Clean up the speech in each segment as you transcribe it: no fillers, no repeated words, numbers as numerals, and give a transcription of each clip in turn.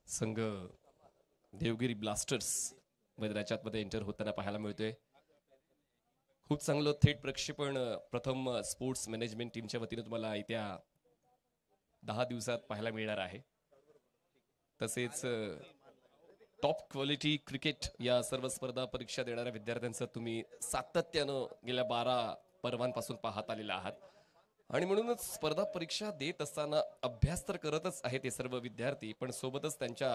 संघ देवगिरी ब्लास्टर्स मैदानाच्या मध्ये एंटर होताना पाहायला मिळतोय. खूप चांगलं थेट प्रक्षेपण प्रथम स्पोर्ट्स मॅनेजमेंट टीमच्या वतीने तुम्हाला येत्या 10 दिवसात पाहायला मिळणार आहे. तसेच टॉप क्वालिटी क्रिकेट या सर्व स्पर्धा परीक्षा देणाऱ्या विद्यार्थ्यांचं तुम्ही सातत्यानं गेल्या 12 पर्वांपासून पाहत आलेला आहात आणि म्हणूनच स्पर्धा परीक्षा देत असताना अभ्यास तर करतच आहेत हे सर्व विद्यार्थी, पण सोबतच त्यांच्या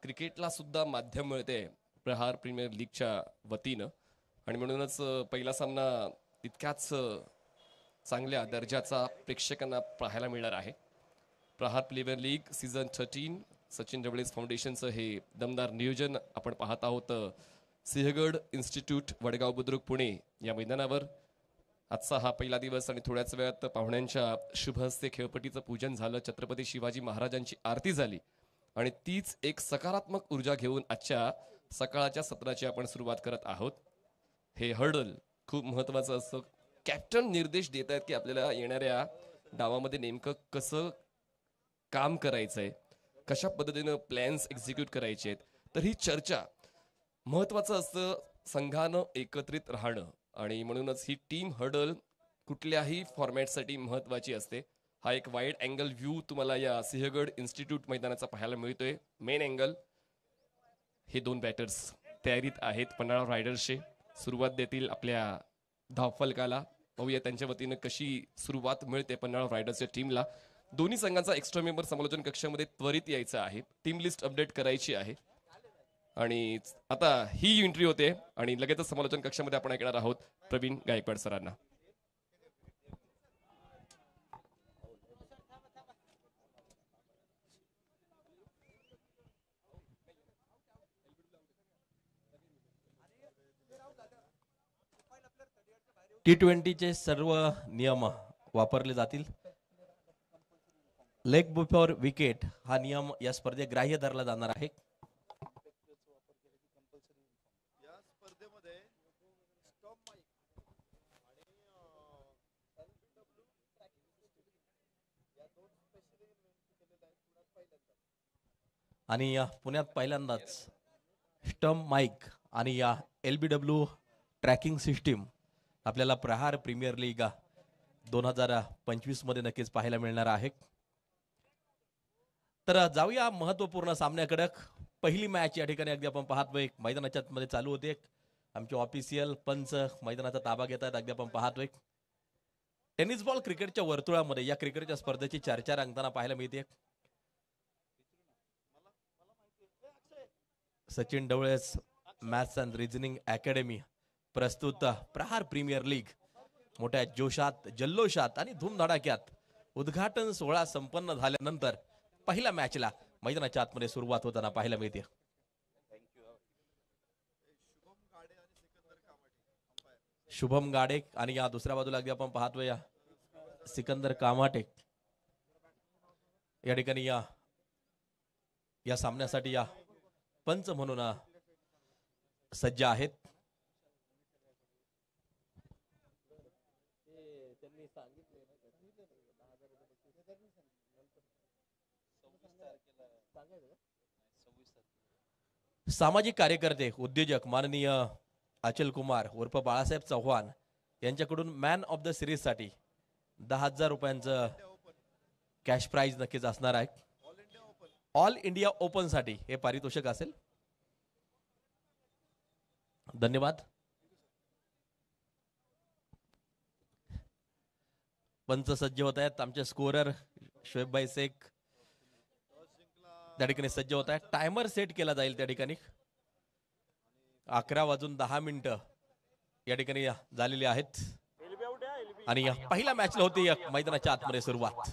क्रिकेटला सुद्धा माध्यम मिळते प्रहार प्रीमियर लीगच्या वतीनं आणि म्हणूनच पहिला सामना तितक्याच चांगल्या दर्जाचा प्रेक्षकांना पाहायला मिळणार आहे. प्रहार प्रीमियर लीग सीझन 13 सचिन डबळेस फाउंडेशनचं हे दमदार नियोजन आपण पाहत आहोत. सिंहगड इन्स्टिट्यूट वडगाव बुद्रुक पुणे या मैदानावर आजचा हा पहिला दिवस आणि थोड्याच वेळात पाहुण्यांच्या शुभ हस्ते खेळपट्टीचं पूजन झालं. छत्रपती शिवाजी महाराजांची आरती झाली आणि तीच एक सकारात्मक ऊर्जा घेऊन आजच्या सकाळच्या सत्राची आपण सुरुवात करत आहोत. हे हर्डल खूप महत्वाचं असतं. कॅप्टन निर्देश देत आहेत की आपल्याला येणाऱ्या डावामध्ये नेमकं कसं काम करायचंय, कशा पद्धतीनं प्लॅन्स एक्झिक्यूट करायचे आहेत. तर ही चर्चा महत्वाचं असतं, संघानं एकत्रित राहणं आणि म्हणूनच ही टीम हर्डल कुठल्याही फॉर्मॅटसाठी महत्वाची असते. हा एक वाईड अँगल व्ह्यू तुम्हाला या सिंहगड इन्स्टिट्यूट मैदानाचा पाहायला मिळतोय. मेन अँगल हे दोन बॅटर्स तयारीत आहेत. पन्हाळा रायडर्सचे सुरुवात देतील आपल्या धावफलकाला. पाहूया त्यांच्या वतीनं कशी सुरुवात मिळते पन्हाळा रायडर्सच्या टीमला. दोन्ही संघांचा एक्स्ट्रा मेंबर समालोचन कक्षामध्ये त्वरित यायचा आहे. टीम लिस्ट अपडेट करायची आहे आणि आता ही एंट्री होते आणि लगेचच समालोचन कक्षामध्ये आपण ऐकणार आहोत प्रवीण गायकवाड सरांना. T20चे सर्व नियम वापरले जातील. लेग बिफोर विकेट हा नियम या स्पर्धेत ग्राह्य धरला जाणार आहे. आणि पुण्यात पहिल्यांदाच स्टंप माईक आणि या LBW ट्रॅकिंग सिस्टीम आपल्याला प्रहार प्रीमियर लीग 2025 मध्ये नक्कीच पाहायला मिळणार आहे. तर जाऊया महत्वपूर्ण सामन्याकडे. पहिली मॅच या ठिकाणी अगदी आपण पाहतोय मैदानाच्या मध्ये चालू होते. आमचे ऑफिशियल पंच मैदानाचा ताबा घेत आहेत. अगदी आपण पाहतोय टेनिस बॉल क्रिकेटच्या वर्तुळामध्ये या क्रिकेटच्या स्पर्धेची चर्चा रंगताना पाहायला मिळते. Sachin Dhawale's maths and reasoning academy प्रस्तुत प्रहार प्रीमियर लीग मोठ्या जोशात, जल्लोषात आणि धूमधडाक्यात उद्घाटन सोहळा संपन्न झाल्यानंतर पहिल्या मॅचला मैदानाच्या आतमध्ये सुरुवात होताना पाहायला मिळते. शुभम गाडे आणि या दुसऱ्या बाजूला अगदी आपण पाहतोय या सिकंदर कामाटे या ठिकाणी या सामन्यासाठी या पंच म्हणून सज्ज आहेत. सामाजिक कार्यकर्ते उद्योजक माननीय अचल कुमार उर्फ बाळासाहेब चव्हाण यांच्याकडून मॅन ऑफ द सिरीज साठी 10,000 रुपयांचं कॅश प्राइज नक्कीच असणार आहे. ऑल इंडिया ओपन साठी हे पारितोषिक असेल. धन्यवाद. पंच सज्ज होत आहेत. आमचे स्कोरर शोएबभाई शेख त्या ठिकाणी सज्ज होत आहे. टायमर सेट केला जाईल त्या ठिकाणी. 11:10 या ठिकाणी झालेली आहेत आणि पहिल्या मॅचला होती मैदानाच्या आतमध्ये सुरुवात.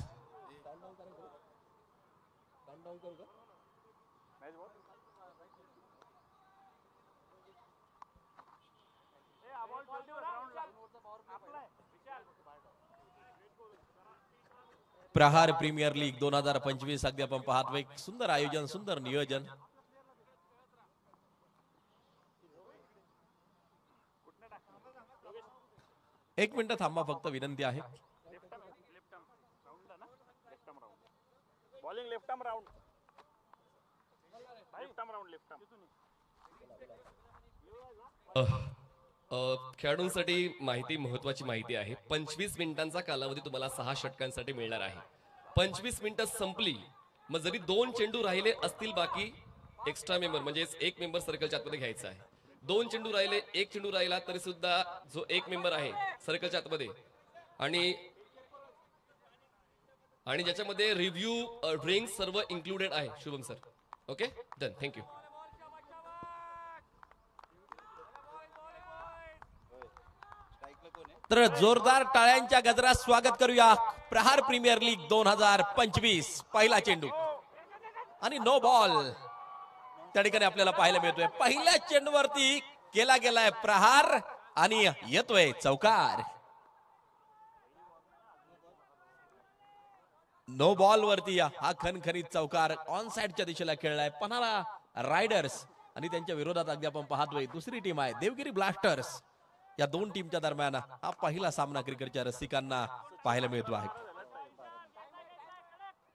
प्रहार प्रीमियर लीग 2025 अगदी आपण पाहतोय. सुंदर आयोजन, सुंदर नियोजन. एक मिनिट थांबा फक्त, विनंती आहे. Bowling left arm round. खेळाडूंसाठी माहिती, महत्वाची माहिती आहे. 25 मिनिटांचा कालावधी तुम्हाला 6 षटकांसाठी मिळणार आहे. 25 मिनिटं संपली, मग जरी 2 चेंडू राहिले असतील बाकी, एक्स्ट्रा मेंबर म्हणजे एक मेंबर सर्कलच्या आतमध्ये घ्यायचा आहे. 2 चेंडू राहिले, 1 चेंडू राहिला तरी सुद्धा जो एक मेंबर आहे सर्कलच्या आतमध्ये आणि ज्याच्यामध्ये रिव्ह्यू ड्रिंक सर्व इन्क्लुडेड आहे. Shubham sir, okay, done, thank you. तर जोरदार टाळ्यांच्या गजरात स्वागत करूया प्रहार प्रीमियर लीग 2025. पहिला चेंडू आणि नो बॉल त्या ठिकाणी आपल्याला पाहायला मिळतोय. पहिल्या चेंडूवरती केला गेलाय प्रहार आणि येतोय चौकार. नो बॉल वरती हा खणखणीत चौकार ऑन साइडच्या दिशेला खेळलाय पन्हाळा रायडर्स आणि त्यांच्या विरोधात अगदी आपण पाहतोय दुसरी टीम आहे देवगिरी ब्लास्टर्स. या दोन टीमच्या दरम्यान हा पहिला सामना क्रिकेटच्या रसिकांना पाहायला मिळतो आहे.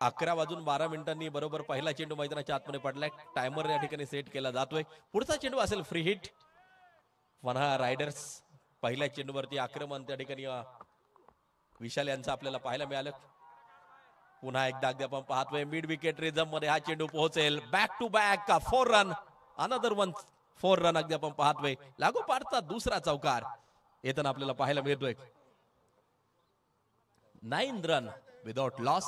11:12 बरोबर पहिला चेंडू मैदानाच्या आतमध्ये पडलाय. टायमर या ठिकाणी सेट केला जातोय. पुढचा चेंडू असेल फ्री हिट. पन्हाळा रायडर्स पहिल्या चेंडूवरती आक्रमण त्या ठिकाणी विशाल यांचं आपल्याला पाहायला मिळालं. पुन्हा एकदा अगदी आपण पाहतोय मिड विकेट रिझम मध्ये हा चेंडू पोहोचेल. Back to back 4 run, another 4 run अगदी आपण पाहतोय. लागोपाठचा दुसरा चौकार येताना आपल्याला पाहायला मिळतोय. 9 रन विदाउट लॉस.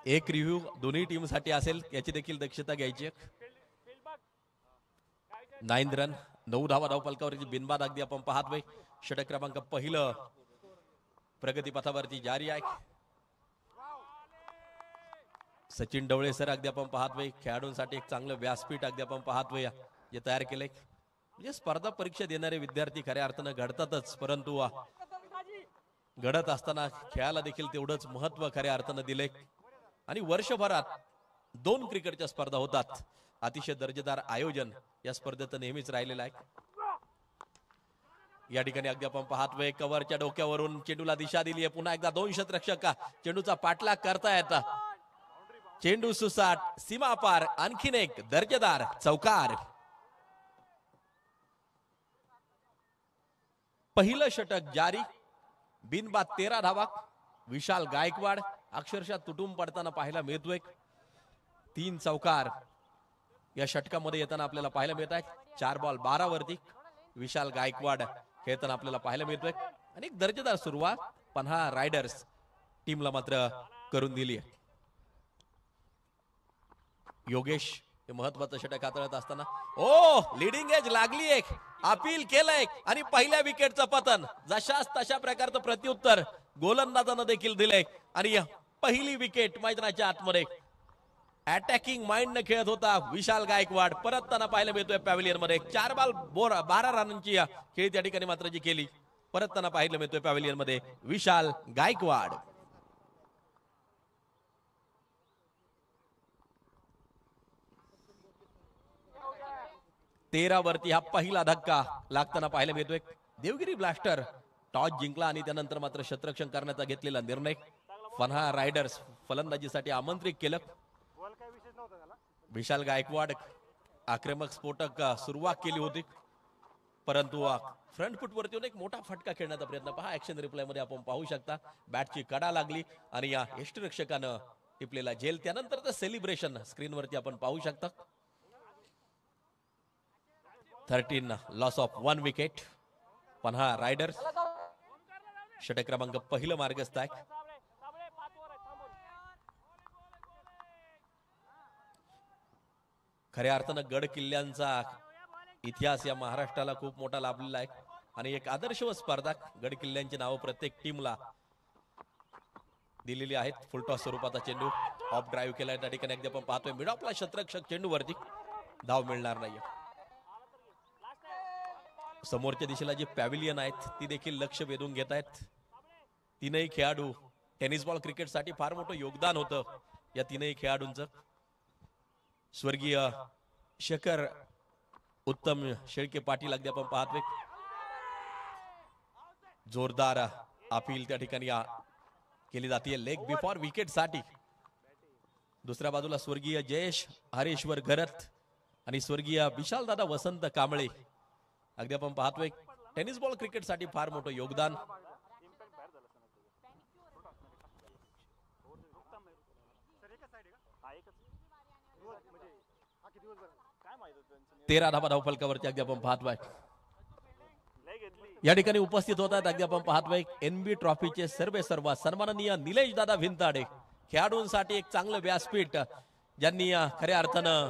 एक रिव्ह्यू दोन्ही टीम साठी असेल याची देखील दक्षता घ्यायची. 9 रन, 9 धावा धावफलकावरची बिनबाद अगदी आपण पाहतोय. षटक क्रमांक पहिलं प्रगतीपथावरती जारी आहे. सचिन ढवळे सर अगदी आपण पाहतोय खेळाडूंसाठी एक चांगलं व्यासपीठ अगदी आपण पाहतोय जे तयार केलंय. म्हणजे स्पर्धा परीक्षा देणारे विद्यार्थी खऱ्या अर्थानं घडतातच, परंतु घडत असताना खेळाला देखील तेवढंच महत्व खऱ्या अर्थानं दिलंय. आणि वर्षभरात 2 क्रिकेटच्या स्पर्धा होतात. अतिशय दर्जेदार आयोजन या स्पर्धेत नेहमीच राहिलेलं आहे. या ठिकाणी अगदी आपण पाहतोय कव्हरच्या डोक्यावरून चेंडूला दिशा दिली आहे. पुन्हा एकदा 2 शतरक्षक चेंडूचा पाठलाग करतायत. चेंडू सुसाट सीमा पार, आणखीन एक दर्जेदार चौकार. पहिलं षटक जारी, बिनबाद 13 धावा. विशाल गायकवाड अक्षरशः तुटून पडताना पाहायला मिळतोय. 3 चौकार या षटकामध्ये येताना आपल्याला पाहायला मिळत आहेत. 4 बॉल 12 वरती विशाल गायकवाड खेळताना आपल्याला पाहायला मिळतोय. आणि एक दर्जेदार सुरुवात पन्हाळा रायडर्स टीमला मात्र करून दिली आहे. योगेश हे महत्वाचं षटक हाताळत असताना लीडिंग एज लागली एक, अपील केलंय आणि पहिल्या विकेटचं पतन. जशाच तशा प्रकारचं प्रत्युत्तर गोलंदाजानं देखील दिलंय. आणि पहिली विकेट मैदानाच्या आतमध्ये अटॅकिंग माइंड न खेळत होता विशाल गायकवाड. परतताना पाहायला मिळतोय पॅव्हिलियन मध्ये. 4 बॉल 12 रनांची खेळी त्या ठिकाणी मात्र जी केली. परतताना पाहायला मिळतोय पॅव्हिलियन मध्ये विशाल गायकवाड. तेरा वरती हा पहिला धक्का लागताना पाहायला मिळतोय. देवगिरी ब्लास्टर टॉस जिंकला आणि त्यानंतर मात्र क्षेत्ररक्षण करण्याचा घेतलेला निर्णय. पन्हाळा रायडर्स फलंदाजीसाठी आमंत्रित केलं. विशाल गायकवाड आक्रमक स्फोटक सुरुवात केली होती, परंतु फ्रंट फुट वरती एक मोठा फटका खेळण्याचा प्रयत्न पहा ऍक्शन रिप्लाय मध्ये आपण पाहू शकता. बॅटची कडा लागली आणि या यष्टिरक्षकानं टिपलेला झेल. त्यानंतर सेलिब्रेशन स्क्रीन वरती आपण पाहू शकता. 13 loss of 1 wicket. Panhala riders षटक क्रमांक पहिलं मार्गस्थ आहे. खऱ्या अर्थानं गड किल्ल्यांचा इतिहास या महाराष्ट्राला खूप मोठा लाभलेला आहे. आणि एक आदर्श स्पर्धा गड किल्ल्यांची नावं प्रत्येक टीमला दिलेली आहेत. फुलटॉस स्वरूपाचा चेंडू ऑफ ड्राईव्ह केलाय त्या ठिकाणी अगदी आपण पाहतोय मिड ऑफला क्षेत्ररक्षक चेंडूवरती धाव मिळणार नाहीये. समोरच्या दिशेला जी पॅव्हिलियन आहेत ती देखील लक्ष वेधून घेत आहेत. तीनही खेळाडू टेनिस बॉल क्रिकेटसाठी फार मोठं योगदान होतं या तीनही खेळाडूंचं. स्वर्गीय शेखर उत्तम शेळके पाटील अगदी आपण पाहतोय. जोरदार अपील त्या ठिकाणी केली जाते लेग बिफोर विकेट साठी. दुसऱ्या बाजूला स्वर्गीय जयेश हरेश्वर घरत आणि स्वर्गीय विशाल दादा वसंत कांबळे. अगदी आपण पाहतोय टेनिस बॉल क्रिकेट साठी फार मोठं योगदान. तेरा धाबा धावफलकावरती अगदी आपण पाहतोय. या ठिकाणी उपस्थित होतात अगदी आपण पाहतोय एनबी ट्रॉफीचे सर्व सन्माननीय निलेश दादा भिंताडे. खेळाडूंसाठी एक चांगलं व्यासपीठ ज्यांनी खऱ्या अर्थानं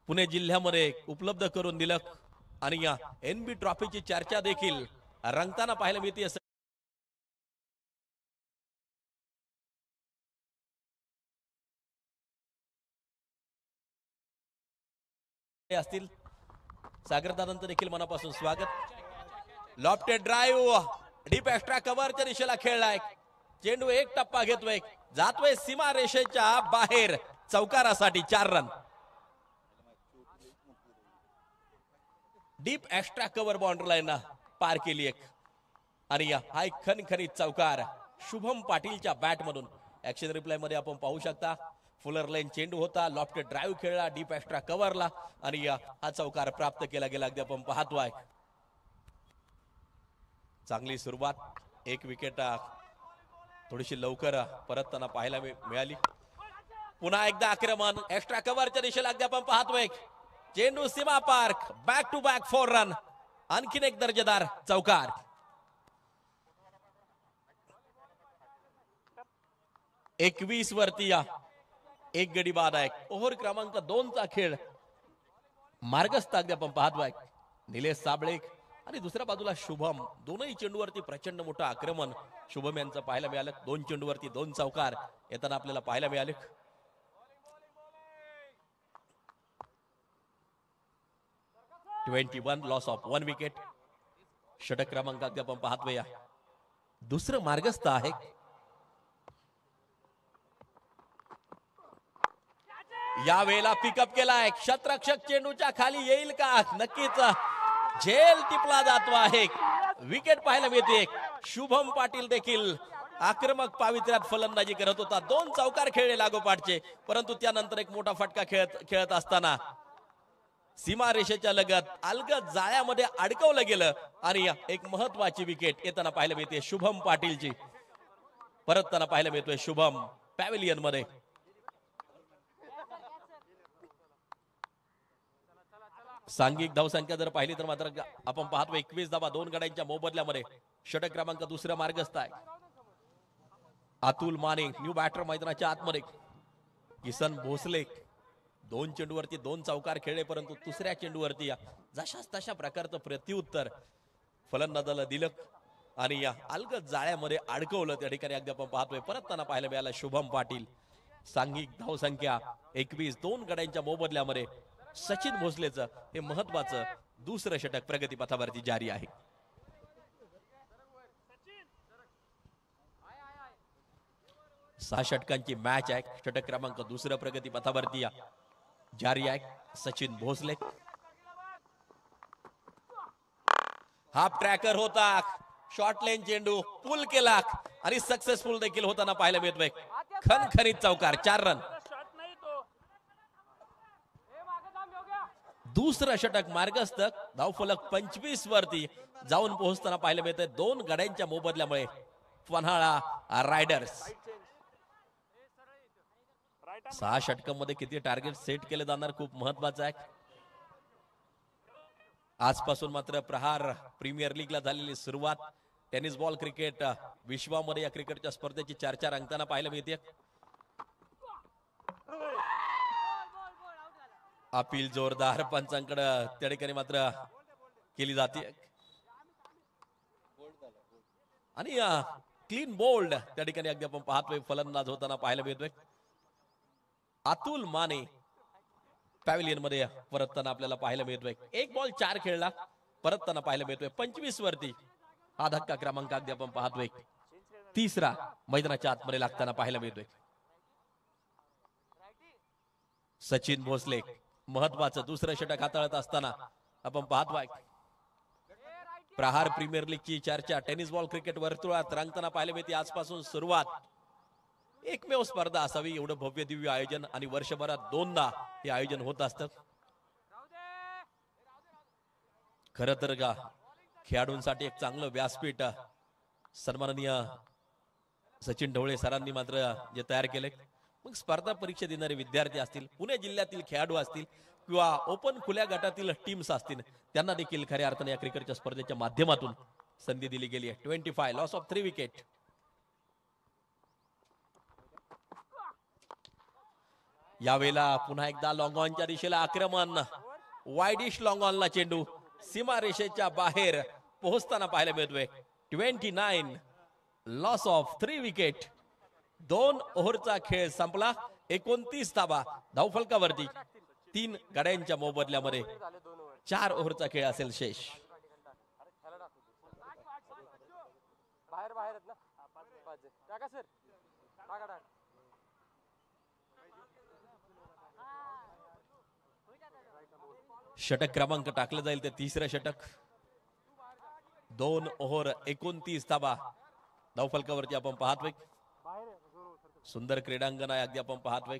पुणे जिल्ह्यामध्ये उपलब्ध करून दिलं आणि या एनबी ट्रॉफीची चर्चा देखील रंगताना पाहायला मिळते. असतील सागरदादांचं देखील मनापासून स्वागत. लॉफ्टेड ड्राईव्ह डीप एक्स्ट्रा कव्हरच्या दिशेला खेळलाय. चेंडू एक टप्पा घेतोय, जातोय सीमा रेषेच्या बाहेर चौकारासाठी 4 run. Deep extra cover boundary line पार केली एक आणि हा एक खणखणीत चौकार शुभम पाटीलच्या बॅट मधून. ऍक्शन रिप्लाय मध्ये आपण पाहू शकता फुलर लाईन चेंडू होता, लॉफ्टेड ड्राईव्ह खेळला, डीप एक्स्ट्रा कव्हरला आणि हा चौकार प्राप्त केला गेला. अगदी आपण पाहतोय चांगली सुरुवात. एक विकेट थोडीशी लवकर परतताना पाहायला मिळाली. पुन्हा एकदा आक्रमण एक्स्ट्रा कव्हरच्या दिशेला अगदी आपण पाहतोय. चेंडू सीमा पार्क, बॅक टू बॅक 4 रन. आणखीन एक दर्जेदार चौकार. एकवीस वरती एक गडी बाद आहे. ओव्हर क्रमांक 2 चा खेळ मार्गस्थ अगदी आपण पाहतोय. निलेश साबळे आणि दुसऱ्या बाजूला शुभम. दोनही चेंडूवरती प्रचंड मोठं आक्रमण शुभम यांचं पाहायला मिळालं. 2 चेंडूवरती 2 चौकार येताना आपल्याला पाहायला मिळाले. 21 लॉस ऑफ 1 विकेट. षटक क्रमांक अगदी आपण पाहतोय दुसरं मार्गस्थ आहे. या वेळेला पिकअप केलाय. क्षेत्ररक्षक चेंडूच्या खाली येईल का? नक्कीच झेल टिपला जातो आहे. विकेट पाहायला मिळते. शुभम पाटील देखील आक्रमक पावित्र्यात फलंदाजी करत होता. 2 चौकार खेळले लागोपाठचे, परंतु त्यानंतर एक मोठा फटका खेळत असताना सीमा रेषेच्या लगत अलगद जाळ्यामध्ये अडकवलं गेलं आणि एक महत्वाची विकेट येताना पाहायला मिळते शुभम पाटीलची. परतताना पाहायला मिळतोय शुभम पॅव्हिलियन मध्ये. सांघिक धावसंख्या जर पाहिली तर मात्र आपण पाहतो 21 धावा 2 गड्यांच्या मोबदल्यामध्ये. षटक क्रमांक दुसऱ्या मार्गस्थ आहे. अतुल माने न्यू बॅटर मैदानाच्या आतमध्ये. किसन भोसले 2 चेंडूवरती 2 चौकार खेळले, परंतु दुसऱ्या चेंडूवरती जशाच तशा प्रकारचं प्रत्युत्तर फलंदाजाला दिलं आणि अलगद जाळ्यामध्ये अडकवलं. त्या ठिकाणी अगदी आपण पाहतोय परतताना पाहायला मिळाला शुभम पाटील. सांघिक धावसंख्या 21 2 गड्यांच्या मोबदल्यामध्ये सचिन भोसलेचं हे महत्वाचं दुसरं षटक प्रगतीपथावरती जारी आहे. सहा षटकांची मॅच आहे. षटक क्रमांक दुसरं प्रगतीपथावरती जारी आहे. सचिन भोसले हाफ ट्रॅकर होता. शॉर्ट लेन चेंडू पुल केला आणि सक्सेसफुल देखील होताना पाहायला मिळतोय. खणखणीत चौकार 4 रन. दुसरं षटक मार्गस्थ. धावफलक 25 वरती जाऊन पोहोचताना पाहायला मिळतंय 2 गड्यांच्या मोबदल्यामुळे पन्हाळा रायडर्स. 6 षटकांमध्ये किती टार्गेट सेट केले जाणार खूप महत्वाचं आहे. आजपासून मात्र प्रहार प्रीमियर लीगला झालेली सुरुवात. टेनिस बॉल क्रिकेट विश्वामध्ये या क्रिकेटच्या स्पर्धेची चर्चा रंगताना पाहायला मिळते. अपील जोरदार पंचांकडे त्या ठिकाणी मात्र केली जाते आणि क्लीन बोल्ड त्या ठिकाणी अगदी आपण पाहतोय फलंदाज होताना पाहायला मिळतोय. अतुल माने पॅव्हिलियन मध्ये परतताना आपल्याला पाहायला मिळतोय. 1 बॉल 4 खेळला परतताना पाहायला मिळतोय. 25 वरती हा धक्का क्रमांक अगदी आपण पाहतोय तिसरा मैदानाच्या आतमध्ये लागताना पाहायला मिळतोय. सचिन भोसले महत्वाचं दुसरं षटक हाताळत असताना आपण पाहतोय प्रहार प्रीमियर लीगची चर्चा टेनिस बॉल क्रिकेट वर्तुळात रंगताना पाहायला मिळते. आजपासून सुरुवात. एकमेव स्पर्धा असावी एवढं भव्य दिव्य आयोजन आणि वर्षभरात 2दा हे आयोजन होत असतं. खरं तर का खेळाडूंसाठी एक चांगलं व्यासपीठ सन्माननीय सचिन ढवळे सरांनी मात्र जे तयार केले. मग स्पर्धा परीक्षा देणारे विद्यार्थी असतील, पुणे जिल्ह्यातील खेळाडू असतील किंवा ओपन खुल्या गटातील टीम्स असतील, त्यांना देखील खऱ्या अर्थाने या क्रिकेटच्या स्पर्धेच्या माध्यमातून संधी दिली गेली आहे. 25 लॉस ऑफ 3 विकेट. यावेळेला पुन्हा एकदा लॉंग ऑनच्या दिशेला आक्रमण. वाईडिश लॉंग ऑनला चेंडू सीमारेषेच्या बाहेर पोहोचताना पाहायला मिळतोय. 29 लॉस ऑफ 3 विकेट. 2 ओव्हरचा खेळ संपला. 29 धावा धावफलकावरती. 3 गड्यांच्या मोबदल्यामध्ये 4 ओव्हरचा खेळ असेल शेष. षटक क्रमांक टाकलं जाईल ते तिसरं षटक. 2 ओव्हर 29 धावा धावफलकावरती आपण पाहतोय. सुंदर क्रीडांगण आहे अगदी आपण पाहतोय.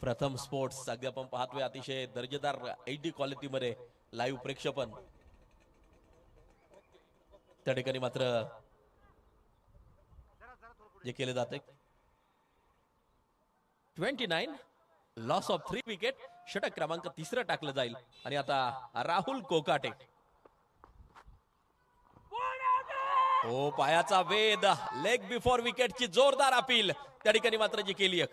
प्रथम स्पोर्ट्स अगदी आपण पाहतोय. अतिशय दर्जेदार HD क्वालिटी मध्ये लाईव्ह प्रेक्षेपण त्या ठिकाणी मात्र जे केले जाते. 29 लॉस ऑफ 3 विकेट. षटक क्रमांक तिसरं टाकलं जाईल. आणि आता राहुल कोकाटे. ओ पायाचा वेध. लेग बिफोर विकेटची जोरदार अपील त्या ठिकाणी मात्र जी केली.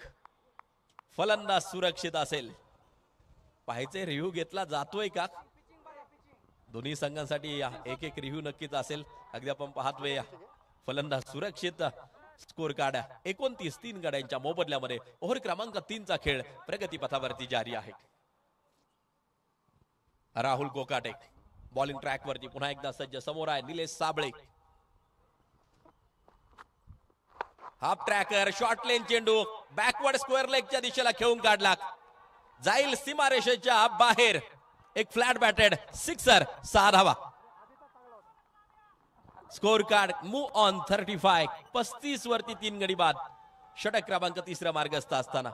फलंदाज सुरक्षित असेल. पाहायचे रिव्ह्यू घेतला जातोय का. दोन्ही संघांसाठी एक एक रिव्ह्यू नक्कीच असेल. अगदी आपण पाहतोय फलंदाज सुरक्षित. स्कोर कार्ड 29 3 गड्यांच्या मोबदल्यामध्ये ओव्हर क्रमांक 3चा खेळ प्रगतीपथावरती जारी आहे. राहुल कोकाटे बॉलिंग ट्रॅक वरती पुन्हा एकदा सज्ज. समोर आहे Nilesh Sable. Half tracker short lane चेंडू बॅकवर्ड स्क्वेअर लेगच्या दिशेला खेळून काढला. जाईल सीमारेषेच्या बाहेर. एक फ्लॅट बॅटेड सिक्सर. 6 धावा. Score card move on 35. 35 वरती 3 गडी बाद. षटक क्रमांक तिसरा मार्गस्थ असताना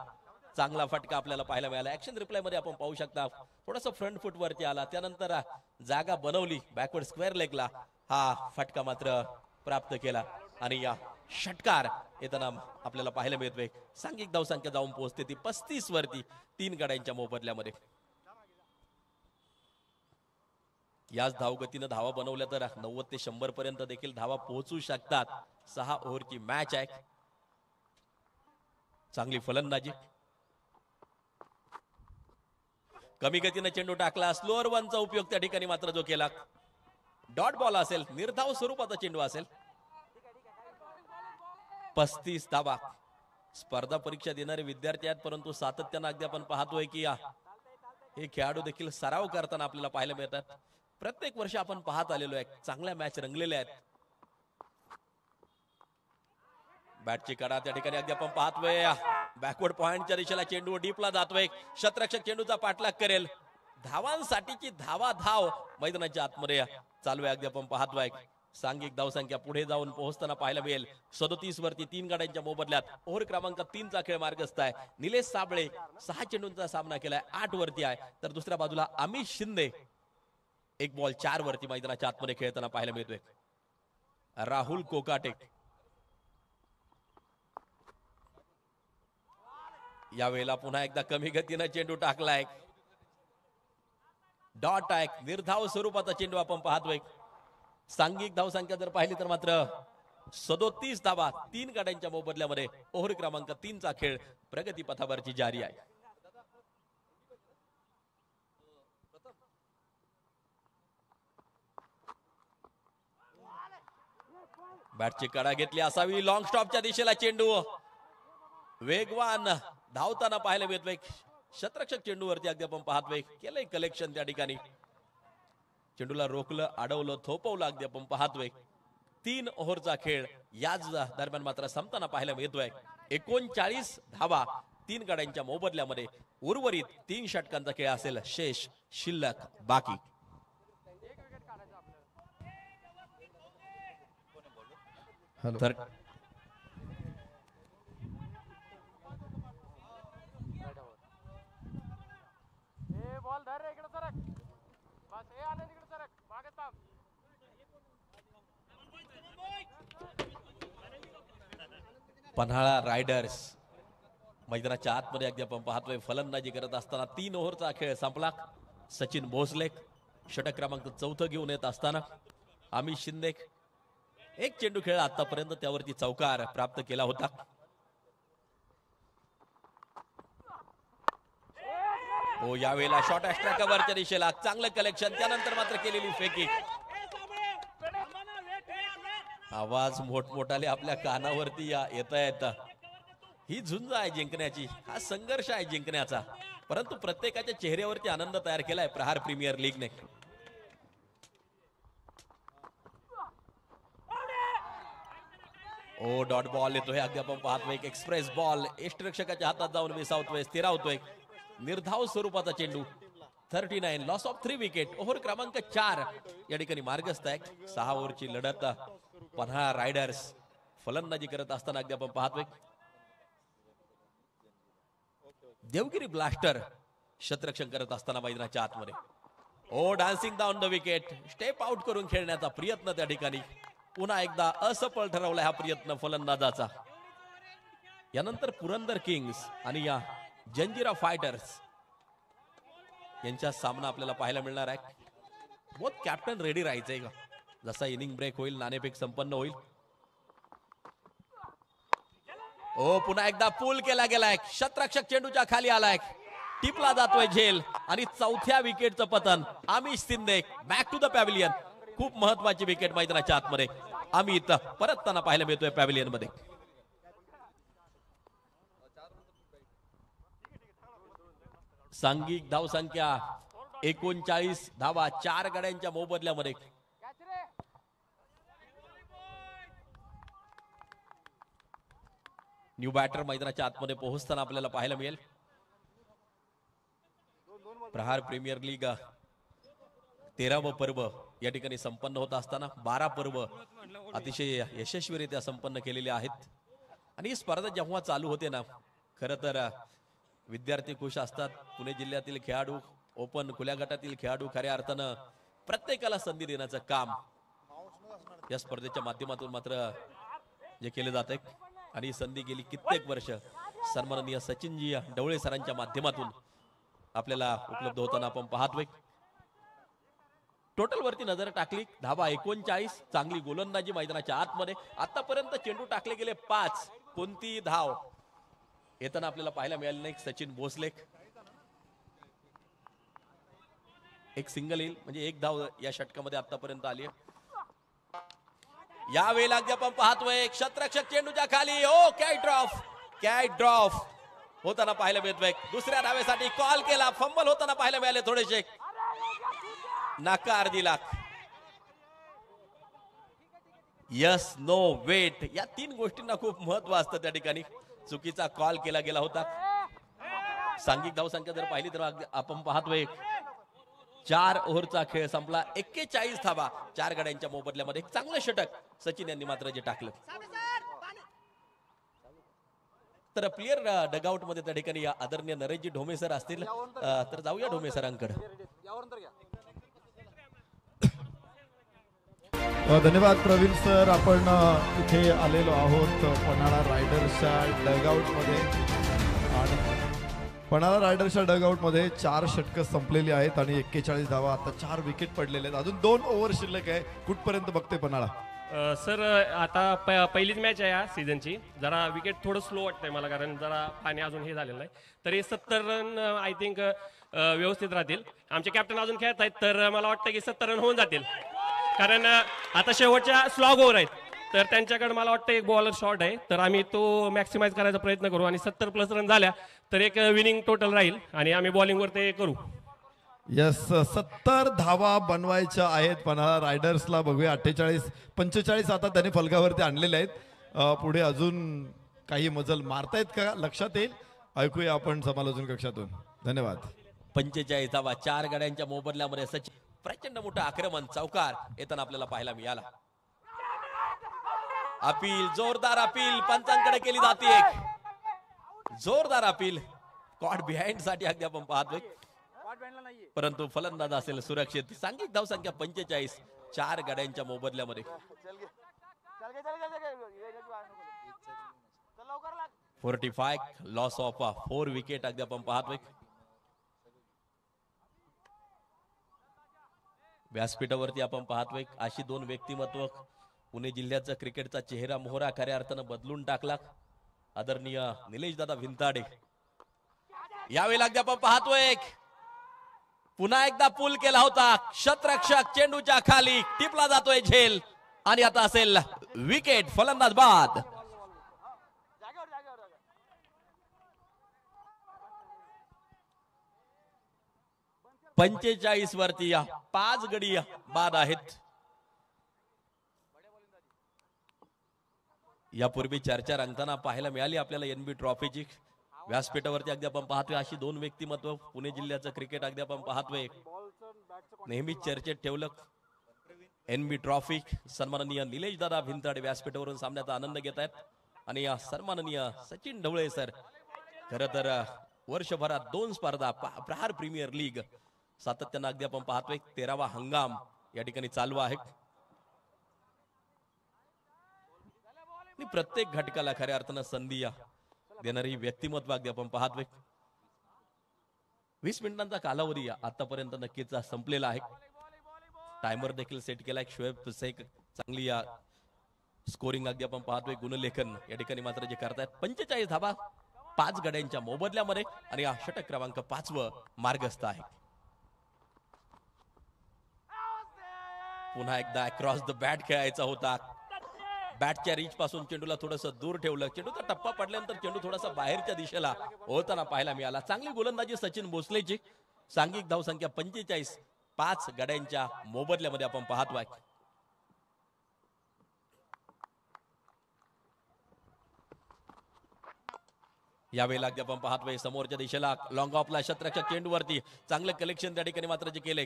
चांगला फटका आपल्याला पाहायला मिळाला. ऍक्शन रिप्लाय मध्ये आपण पाहू शकता थोडासा फ्रंट फुट वरती आला. त्यानंतर जागा बनवली बॅकवर्ड स्क्वेअर लेगला. हा फटका मात्र प्राप्त केला. आणि या षटकार येताना आपल्याला पाहायला मिळतोय. सांघिक धावसंख्या जाऊन पोहोचते ती 35 वरती 3 गड्यांच्या मोबदल्यामध्ये. याच धावगतीनं धावा बनवल्या तर 90 ते 100 पर्यंत देखील धावा पोहोचू शकतात. 6 ओव्हरची मॅच आहे. चांगली फलंदाजी. कमी गतीनं चेंडू टाकला. स्लोअर वनचा उपयोग त्या ठिकाणी मात्र जो केला. डॉट बॉल असेल. निर्धाव स्वरूपाचा चेंडू असेल. 35 धावा. स्पर्धा परीक्षा देणारे विद्यार्थी आहेत परंतु सातत्यानं अगदी आपण पाहतोय की हे खेळाडू देखील सराव करताना आपल्याला पाहायला मिळतात. प्रत्येक वर्षी आपण पाहत आलेलो आहे. चांगल्या मॅच रंगलेल्या आहेत. बॅटची कडा त्या ठिकाणी अगदी आपण पाहतोय. बॅकवर्ड पॉइंटच्या दिशेला चेंडू डीपला जातोय. क्षेत्ररक्षक चेंडूचा पाठलाग करेल. धावांसाठीची धाव मैदानाच्या आतमध्ये चालू आहे. अगदी आपण पाहतोय. सांघिक धावसंख्या पुढे जाऊन पोहोचताना पाहायला मिळेल. 37 वरती 3 गड्यांच्या मोबदल्यात ओव्हर क्रमांक 3चा खेळ मार्गस्थ आहे. निलेश साबळे 6 चेंडूंचा सामना केलाय. 8 वरती आहे. तर दुसऱ्या बाजूला अमित शिंदे 1 बॉल 4 वरती मैदानाच्या आतमध्ये खेळताना पाहायला मिळतोय. राहुल कोकाटे यावेळेला पुन्हा एकदा कमी गतीनं चेंडू टाकलाय. डॉट आहे. निर्धाव स्वरूपाचा चेंडू आपण पाहतोय. सांघिक धावसंख्या जर पाहिली तर मात्र 37 धावा 3 गड्यांच्या मोबदल्यामध्ये ओव्हर क्रमांक 3चा खेळ प्रगती पथावरची जारी आहे. बॅटची कडा घेतली असावी. लॉंग स्टॉपच्या दिशेला चेंडू वेगवान धावताना पाहायला मिळतोय. क्षेत्ररक्षक चेंडूवरती अगदी आपण पाहतोय. केलंय कलेक्शन त्या ठिकाणी. चेंडूला रोखलं, अडवलं, थोपवलं अगदी आपण पाहतोय. 3 ओव्हरचा खेळ याच दरम्यान मात्र संपताना पाहायला मिळतोय. 39 धावा 3 गाड्यांच्या मोबदल्यामध्ये उर्वरित 3 षटकांचा खेळ असेल शेष शिल्लक बाकी. हॅलो पन्हाळा रायडर्स मैदानाच्या आतमध्ये अगदी आपण पाहतोय फलंदाजी करत असताना 3 ओव्हरचा खेळ संपला. सचिन भोसले षटक क्रमांक 4 घेऊन येत असताना अमित शिंदे एक चेंडू खेळ आतापर्यंत त्यावरती चौकार प्राप्त केला होता. हो यावेळेला शॉर्ट एक्स्ट्रा कव्हरच्या दिशेला चांगलं कलेक्शन, त्यानंतर मात्र केलेली फेकी. आवाज मोठमोठाले आपल्या कानावरती येता येता. ही झुंज आहे जिंकण्याची, हा संघर्ष आहे जिंकण्याचा, परंतु प्रत्येकाच्या चेहऱ्यावरती आनंद तयार केलाय प्रहार प्रीमियर लीगने. ओ डॉट बॉल येतोय अगदी आपण पाहतोय. एक एक्सप्रेस बॉल यष्टिरक्षकाच्या हातात जाऊन विसावतोय, स्थिरावतोय. निर्धाव स्वरूपाचा चेंडू. 39 लॉस ऑफ 3 विकेट. ओव्हर क्रमांक 4 या ठिकाणी मार्गस्थ आहे. 6 ओव्हरची लढत. पन्हाळा रायडर्स फलंदाजी करत असताना अगदी आपण पाहतोय देवगिरी ब्लास्टर शतरक्षण करत असताना मैदानाच्या आतमध्ये. Oh dancing down the wicket. Step out करून खेळण्याचा प्रयत्न त्या ठिकाणी पुन्हा एकदा असफल ठरवला हा प्रयत्न फलंदाजाचा. यानंतर पुरंदर किंग्स आणि या जंजिरा फायटर्स यांचा सामना आपल्याला पाहायला मिळणार आहे. बहुत कॅप्टन रेडी राहायचंय का, जसा इनिंग ब्रेक होईल नाणेफेक संपन्न होईल. ओ पुन्हा एकदा पूल केला गेलाय. शतरक्षक चेंडूच्या खाली आलाय, टिपला जातोय झेल आणि 4थ्या विकेटचं पतन. Amit Shinde back to the pavilion. खूप महत्वाची विकेट मैदानाच्या आतमध्ये. अमित परतताना पाहायला मिळतोय पॅव्हिलियन मध्ये. सांघिक धाव संख्या 39 धावा 4 गाड्यांच्या मोबदल्यामध्ये. न्यू बॅटर मैदानाच्या आतमध्ये पोहोचताना आपल्याला पाहायला मिळेल. प्रहार प्रीमियर लीग 13व पर्व या ठिकाणी संपन्न होत असताना 12 पर्व अतिशय यशस्वीरित्या संपन्न केलेले आहेत. आणि ही स्पर्धा जेव्हा चालू होते ना, खरं तर विद्यार्थी खुश असतात. पुणे जिल्ह्यातील खेळाडू, ओपन खुल्या गटातील खेळाडू खऱ्या अर्थानं प्रत्येकाला संधी देण्याचं काम या स्पर्धेच्या माध्यमातून मात्र जे केले जाते. आणि संधी गेली कित्येक वर्ष सन्माननीय सचिनजी ढवळे सरांच्या माध्यमातून आपल्याला उपलब्ध होताना आपण पाहतोय. टोटल वरती नजर टाकली, धावा 39. चांगली गोलंदाजी मैदानाच्या आतमध्ये. आतापर्यंत चेंडू टाकले गेले 5. कोणती धाव येताना आपल्याला पाहायला मिळाली नाही. सचिन भोसले एक सिंगल येईल म्हणजे 1 धाव या षटकामध्ये आतापर्यंत आली आहे. यावेळेला आपण पाहतोय एक शतरक्षक चेंडूच्या खाली. ओ कॅट ड्रॉप होताना पाहायला मिळतोय. दुसऱ्या धावेसाठी कॉल केला, फंबल होताना पाहायला मिळाले. थोडेसे नकार दिला. यस नो वेट या 3 गोष्टींना खूप महत्व असतं त्या ठिकाणी. चुकीचा कॉल केला गेला होता. सांघिक धाव संख्या जर पाहिली तर आपण पाहतोय 4 ओव्हरचा खेळ संपला. 41 धावा 4 गाड्यांच्या मोबदल्यामध्ये. एक चांगलं षटक सचिन यांनी मात्र जे टाकलं. तर प्लेयर डगआउट मध्ये त्या ठिकाणी आदरणीय नरेशजी ढोमे सर असतील, तर जाऊया ढोमे सरांकडे. धन्यवाद प्रवीण सर. आपण इथे आलेलो आहोत पन्हाळा रायडर्सच्या डगआउट मध्ये. आणि पन्हाळा रायडर्सच्या डगआउट मध्ये 4 षटकं संपलेली आहेत आणि 41 धावा. आता 4 विकेट पडलेले आहेत. अजून 2 ओव्हर शिल्लक आहे. कुठपर्यंत बघते पन्हाळा? सर आता पहिलीच मॅच आहे या सीझनची. जरा विकेट थोडं स्लो वाटतंय मला, कारण जरा पाणी अजून हे झालेलं नाही. तर हे 70 रन आय थिंक व्यवस्थित राहतील. आमचे कॅप्टन अजून खेळत आहेत, तर मला वाटतं की 70 रन होऊन जातील. कारण आता शेवटच्या स्लॉग ओव्हर आहेत, तर त्यांच्याकडे मला वाटतं एक बॉलर शॉर्ट आहे, तर आम्ही तो मॅक्सिमाइज करायचा प्रयत्न करू. आणि 70+ रन झाल्या तर एक विनिंग टोटल राहील आणि आम्ही बॉलिंगवर ते करू. यस 70 धावा बनवायच्या आहेत पन्हाळा रायडर्सला. बघूया 45 आता त्यांनी फलकावरती आणलेले आहेत. पुढे अजून काही मजल मारतायत का लक्षात येईल. ऐकूया आपण समालोचन कक्षातून. धन्यवाद. 45 धावा 4 गाड्यांच्या मोबदल्यामध्ये सचिन प्रचंड मोठं आक्रमण चौकार येताना आपल्याला पाहायला मिळाला. अपील, जोरदार अपील पंचांकडे केली जाते. जोरदार अपील कॉट बिहाइंड साठी अगदी आपण पाहतोय, परंतु फलंदाज असेल सुरक्षित. सांघिक धावसंख्या 45 4 गाड्यांच्या मोबदल्यामध्ये. 45 लॉस ऑफ 4 विकेट अगदी आपण पाहतोय. व्यासपीठावरती आपण पाहतोय अशी 2 व्यक्तिमत्व पुणे जिल्ह्याचा क्रिकेटचा चेहरा मोहरा खऱ्या अर्थानं बदलून टाकला. आदरणीय निलेश दादा भिंताडे यावेळी अगदी आपण पाहतोय पुन्हा एकदा पूल केला होता. शतरक्षक चेंडूच्या खाली टिपला जातोय झेल आणि आता असेल विकेट. फलंदाज बाद. पंचेचाळीस वरती 5 गडी बाद आहेत. यापूर्वी चर्चा रंगताना पाहायला मिळाली आपल्याला एनबी ट्रॉफीची. व्यासपीठावरती अगदी आपण पाहतोय अशी 2 व्यक्तिमत्व पुणे जिल्ह्याचं क्रिकेट अगदी आपण पाहतोय नेहमी चर्चेत ठेवलं. एनबी ट्रॉफी सन्माननीय निलेश दादा भिंताडे व्यासपीठावरून सामन्याचा आनंद घेत आहेत आणि सन्माननीय सचिन ढवळे सर खरं तर वर्षभरात 2 स्पर्धा प्रहार प्रीमियर लीग सातत्यानं अगदी आपण पाहतोय 13वा हंगाम या ठिकाणी चालू आहे. प्रत्येक घटकाला खऱ्या अर्थानं संधी देणारी व्यक्तिमत्व अगदी आपण पाहतोय. 20 मिनिटांचा कालावधी आतापर्यंत नक्कीच संपलेला आहे. टायमर देखील सेट केलाय. शोएब शेख चांगली स्कोरिंग अगदी आपण पाहतोय. गुणलेखन या ठिकाणी मात्र जे करतायत 45 धावा 5 गड्यांच्या मोबदल्यामध्ये आणि षटक क्रमांक 5 मार्गस्थ आहे. पुन्हा एकदा क्रॉस द बॅट खेळायचा होता. बॅटच्या रीच पासून चेंडूला थोडंसं दूर ठेवलं. चेंडूचा टप्पा पडल्यानंतर चेंडू थोडासा बाहेरच्या दिशेला होताना पाहायला मिळाला. चांगली गोलंदाजी सचिन भोसलेची. सांघिक धावसंख्या 45 5 गड्यांच्या मोबदल्यामध्ये आपण पाहतोय. यावेळेला अगदी आपण पाहतोय समोरच्या दिशेला लॉंग ऑफला शतरक्षक चेंडूवरती चांगलं कलेक्शन त्या ठिकाणी मात्र जे केले.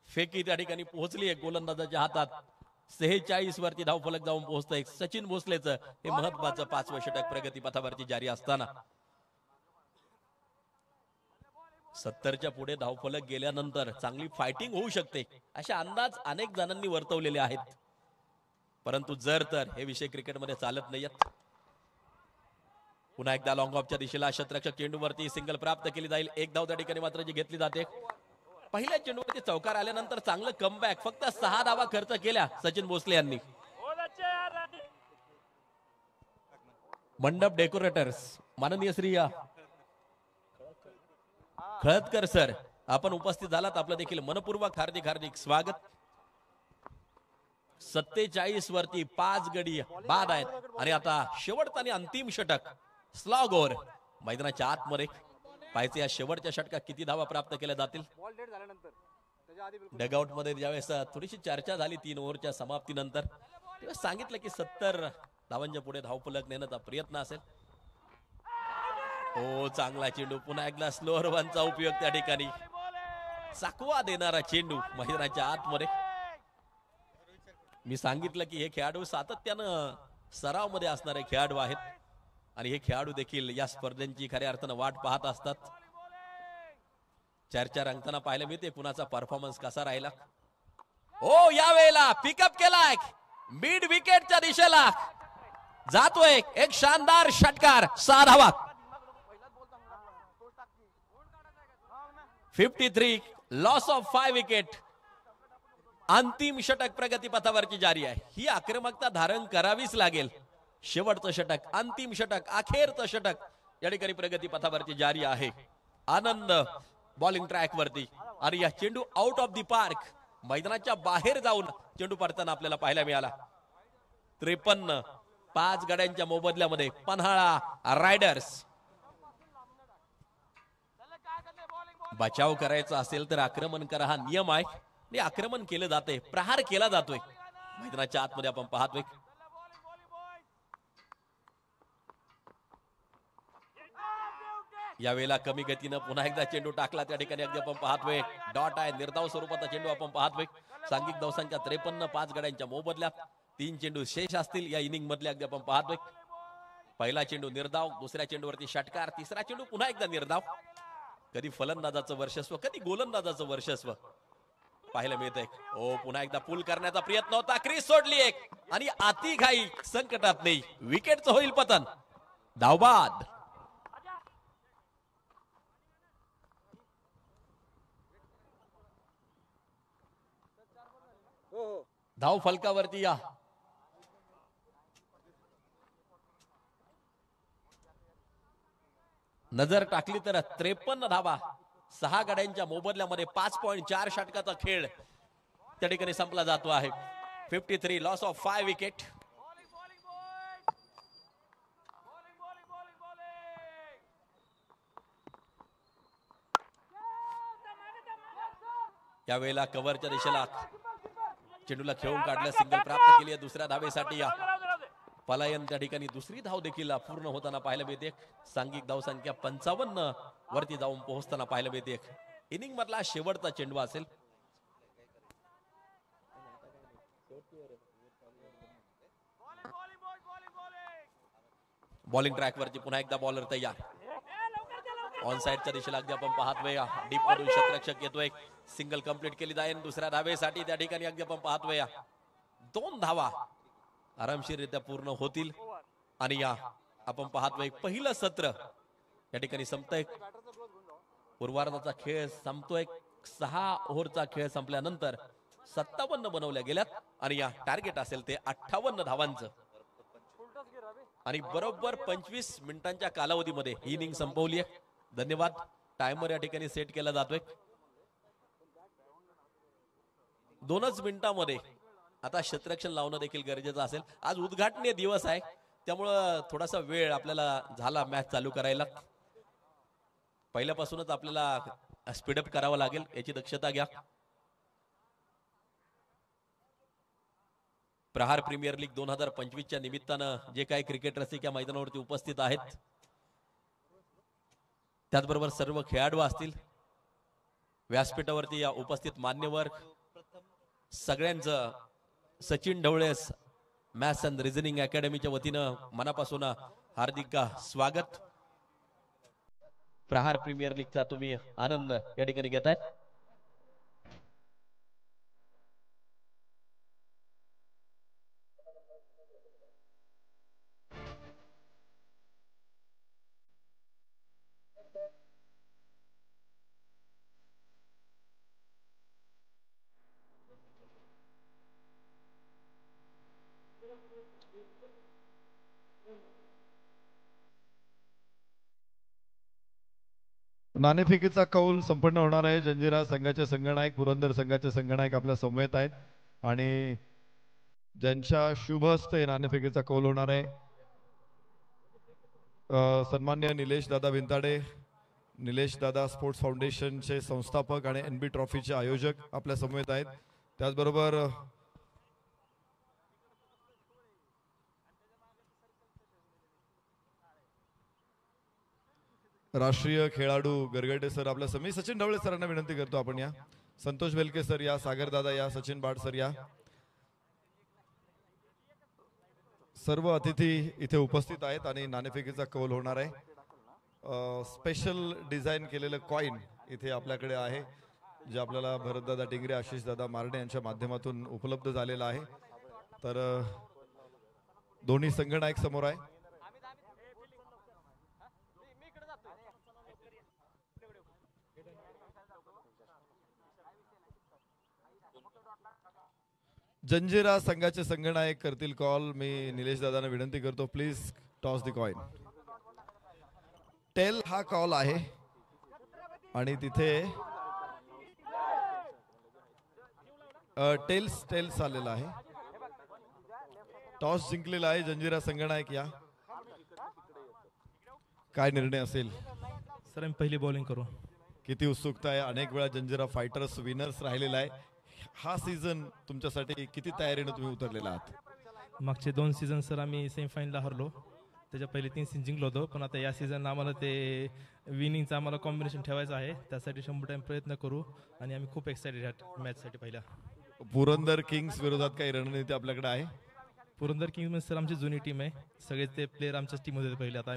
फेकी त्या ठिकाणी पोहोचली आहे गोलंदाजाच्या हातात. 46 वरती धावफलक जाऊन पोहोचतंय. सचिन भोसलेचं हे महत्वाचं 5वं षटक प्रगती पथावरती जारी असताना 70च्या पुढे धावफलक गेल्यानंतर चांगली फायटिंग होऊ शकते असे अंदाज अनेक जणांनी वर्तवलेले आहेत, परंतु जर तर हे विषय क्रिकेटमध्ये चालत नाहीयेत. पुन्हा एकदा लॉंग ऑफच्या दिशेला शतरक्षक चेंडूवरती सिंगल प्राप्त केली जाईल. 1 धाव त्या ठिकाणी मात्र जी घेतली जाते. पहिल्या चेंडूवरती चौकार आल्यानंतर चांगलं कमबॅक. फक्त 6 धावा खर्च केल्या सचिन भोसले यांनी. मंडप डेकोरेटर्स माननीय श्री खळदकर सर आपण उपस्थित झालात. आपलं देखील मनपूर्वक हार्दिक हार्दिक स्वागत. 47 वरती 5 गडी बाद आहेत आणि आता शेवटचा आणि अंतिम षटक स्लॉग ओव्हर मैदानाच्या आतमध्ये पाहायचे या शेवटच्या षटकात किती धावा प्राप्त केल्या जातील. डगआउट मध्ये ज्यावेळेस थोडीशी चर्चा झाली 3 ओव्हरच्या समाप्तीनंतर तेव्हा सांगितलं की 70 धावांच्या पुढे धावफलक नेण्याचा प्रयत्न असेल. हो चांगला चेंडू. पुन्हा एकदा स्लोअर वनचा उपयोग त्या ठिकाणी. चाकवा देणारा चेंडू मैदानाच्या आतमध्ये. मी सांगितलं की हे खेळाडू सातत्यानं सराव मध्ये असणारे खेळाडू आहेत आणि हे खेळाडू देखील या स्पर्धेची खऱ्या अर्थानं वाट पाहत असतात. चर्चा रंगताना पाहायला मिळते कुणाचा परफॉर्मन्स कसा राहिला. हो यावेळेला पिकअप केलाय मिड विकेटच्या दिशेला जातोय एक शानदार षटकार. 6 धावा. 53 लॉस ऑफ 5 विकेट. अंतिम षटक प्रगती पथावरची जारी आहे. ही आक्रमकता धारण करावीच लागेल. शेवटचं षटक अंतिम षटक अखेरचं षटक या ठिकाणी प्रगती पथावरची जारी आहे. आनंद बॉलिंग ट्रॅक वरती आणि या चेंडू आउट ऑफ दी पार्क मैदानाच्या बाहेर जाऊन चेंडू पडताना आपल्याला पाहायला मिळाला. 53 5 गड्यांच्या मोबदल्यामध्ये पन्हाळा रायडर्स. बचाव करायचा असेल तर आक्रमण करा हा नियम आहे आणि आक्रमण केलं जाते. प्रहार केला जातोय मैदानाच्या आतमध्ये आपण पाहतोय. यावेळेला कमी गतीनं पुन्हा एकदा चेंडू टाकला, त्या ठिकाणी अगदी आपण पाहतोय डॉट आहे, निर्धाव स्वरूपाचा चेंडू आपण पाहतोय. सांघिक धावसंख्या 53, 5 गड्यांच्या मोबदल्यात 3 चेंडू शेष असतील या इनिंग मधले अगदी आपण पाहतोय. पहिला चेंडू निर्धाव, दुसऱ्या चेंडूवरती षटकार, तिसरा चेंडू पुन्हा एकदा निर्धाव. कधी फलंदाजाचं वर्चस्व, कधी गोलंदाजाचं वर्चस्व पाहायला मिळतंय. ओ पुन्हा एकदा पूल करण्याचा प्रयत्न होता, क्रीज सोडली एक आणि आती घाई संकटात नाही, विकेटचं होईल पतन. धावबाद. धाव फलकावरती या. नजर टाकली तर 53 धावा 6 गड्यांच्या मोबदल्यामध्ये 5.4 षटकाचा खेळ त्या ठिकाणी संपला जातो आहे. 53 लॉस ऑफ 5 विकेट. यावेळेला कव्हरच्या दिशेला चेंडूला खेळून काढलं, सिंगल प्राप्त केली आहे दुसऱ्या धावेसाठी. या पलायन त्या ठिकाणी दुसरी धाव देखील पूर्ण होताना पाहायला मिळते. सांघिक धाव संख्या 55 वरती जाऊन पोहोचताना पाहायला मिळते. इनिंग मधला शेवटचा चेंडू असेल. बॉलिंग ट्रॅक वरती पुन्हा एकदा बॉलर तयार. ऑन साइडच्या दिशेला अगदी आपण पाहतोय डीप मधून क्षेत्ररक्षक येतोय, सिंगल कंप्लीट केली जाईल दुसऱ्या धावेसाठी. त्या ठिकाणी अगदी आपण पाहतोय 2 धावा आरामशीररित्या पूर्ण होतील आणि या आपण पाहतोय पहिलं सत्र या ठिकाणी संपतंय. पूर्वार्धाचा खेळ संपतोय. 6 ओव्हरचा खेळ संपल्यानंतर 57 बनवल्या गेल्यात आणि या टार्गेट असेल ते 58 धावांचं आणि बरोबर 25 मिनिटांच्या कालावधीमध्ये ही इनिंग संपवली आहे. धन्यवाद. टायमर या ठिकाणी सेट केला जातोय. 2च मिनिटांमध्ये आता क्षेत्ररक्षण लावणं देखील गरजेचं असेल. आज उद्घाटनीय दिवस आहे त्यामुळं थोडासा वेळ आपल्याला झाला मॅच चालू करायला. पहिल्यापासूनच आपल्याला स्पीडअप करावं लागेल याची दक्षता घ्या. प्रहार प्रीमियर लीग 2025 च्या निमित्तानं जे काही क्रिकेट रसिक या मैदानावरती उपस्थित आहेत त्याचबरोबर सर्व खेळाडू असतील, व्यासपीठावरती या उपस्थित मान्यवर सगळ्यांचं Sachin Dhawale maths and reasoning अकॅडमीच्या वतीनं मनापासून हार्दिक स्वागत. प्रहार प्रीमियर लीगचा तुम्ही आनंद या ठिकाणी घेताय. नाणेफेकीचा कौल संपन्न होणार आहे. जंजिरा संघाचे संघनायक, पुरंदर संघाचे संघनायक आपल्या समवेत आहेत आणि ज्यांच्या शुभ हस्ते नाणेफेकीचा कौल होणार आहे सन्मान्य निलेश दादा विंताडे, निलेश दादा स्पोर्ट्स फाउंडेशनचे संस्थापक आणि NB ट्रॉफीचे आयोजक आपल्या समवेत आहेत. त्याचबरोबर राष्ट्रीय खेळाडू गरगटे सर आपल्या समी, सचिन ढवळे सरांना विनंती करतो आपण या, संतोष बेलके सर या, सागर दादा या, सचिन बाड सर या. सर्व अतिथी इथे उपस्थित आहेत आणि नाणेफेकीचा कौल होणार आहे. स्पेशल डिझाईन केलेलं कॉइन इथे आपल्याकडे आहे जे आपल्याला भरतदादा टिंगरे, आशिष दादा मारणे यांच्या माध्यमातून उपलब्ध झालेलं आहे. तर दोन्ही संघनायक समोर आहे. जंजिरा संघाचे संघनायक करतील कॉल. मी निलेश दादांना विनंती करतो please toss the coin. Tail हा कॉल आहे आणि तिथे टेल्स आलेला आहे. टॉस जिंकलेला आहे जंजिरा संघनायक. या काय निर्णय असेल सर? आम्ही पहिली बॉलिंग करू. किती उत्सुकता आहे. अनेक वेळा जंजिरा फायटर्स विनर्स राहिलेला आहे. हा सीझन तुमच्यासाठी किती तयारीने तुम्ही उतरलेला आहात? मागचे 2 सीझन सर आम्ही सेमीफायनलला हरलो, त्याच्या पहिले 3 सीझन जिंकलो होतो, पण आता या सीझनला आम्हाला ते विनिंगचं आम्हाला कॉम्बिनेशन ठेवायचं आहे. त्यासाठी 100% प्रयत्न करू आणि आम्ही खूप एक्साइटेड आहोत मॅचसाठी. पहिल्या पुरंदर किंग्स विरोधात काही रणनीती आपल्याकडे आहे? पुरंदर किंग्स म्हणजे सर आमची जुनी टीम आहे. सगळे ते प्लेयर आमच्याच टीम होते पहिले. आता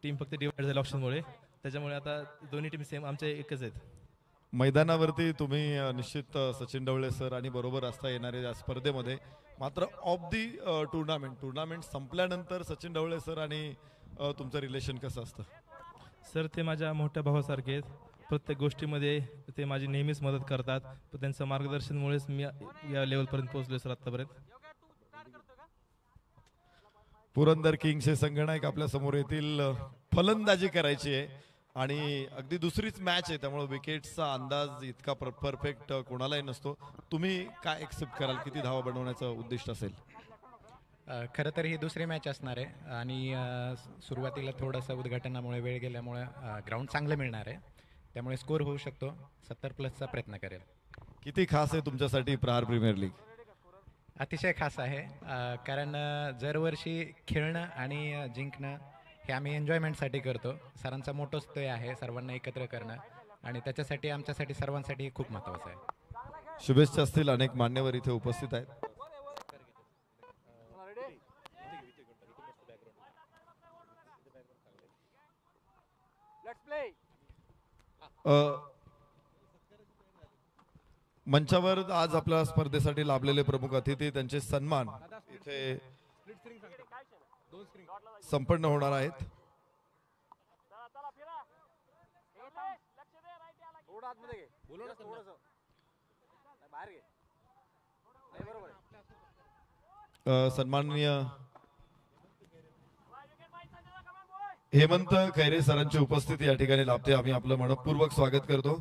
टीम फक्त डिवाइड झाली ऑप्शनमुळे, त्याच्यामुळे आता दोन्ही टीम सेम आमच्या एकच आहेत. मैदानावरती तुम्ही निश्चित सचिन ढवळे सर आणि बरोबर असता येणारे या स्पर्धेमध्ये. मात्र ऑफ दी टुर्नामेंट संपल्यानंतर सचिन ढवळे सर आणि तुमचं रिलेशन कसं असतं? सर ते माझ्या मोठ्या भावासारखे आहेत. प्रत्येक गोष्टीमध्ये ते माझी नेहमीच मदत करतात. पण त्यांचं मार्गदर्शनमुळेच मी या लेवलपर्यंत पोहोचलो सर आतापर्यंत. पुरंदर किंग्सचे संगणक आपल्या समोर येथील फलंदाजी करायची आहे आणि अगदी दुसरीच मॅच आहे, त्यामुळे विकेटचा अंदाज इतका परफेक्ट कोणालाही नसतो. तुम्ही काय एक्सेप्ट कराल, किती धावा बनवण्याचं उद्दिष्ट असेल? खरं तर ही दुसरी मॅच असणार आहे आणि सुरुवातीला थोडंसं उद्घाटनामुळे वेळ गेल्यामुळे ग्राउंड चांगलं मिळणार आहे, त्यामुळे स्कोर होऊ शकतो. 70+ प्रयत्न करेल. किती खास आहे तुमच्यासाठी प्रहार प्रीमियर लीग? अतिशय खास आहे, कारण दरवर्षी खेळणं आणि जिंकणं हे आम्ही एन्जॉयमेंटसाठी करतो. सरांचा मोठोच तो आहे सर्वांना एकत्र करणं, आणि त्याच्यासाठी आमच्यासाठी सर्वांसाठी खूप महत्त्वाचं आहे. शुभेच्छा असतील. अनेक मान्यवर इथे उपस्थित आहेत. मंचावर आज आपल्या स्पर्धेसाठी लाभलेले प्रमुख अतिथी, त्यांचे सन्मान इथे संपन्न होणार आहेत. सन्माननीय हेमंत खैरे सरांची उपस्थिती या ठिकाणी लाभते. आम्ही आपलं मनपूर्वक स्वागत करतो.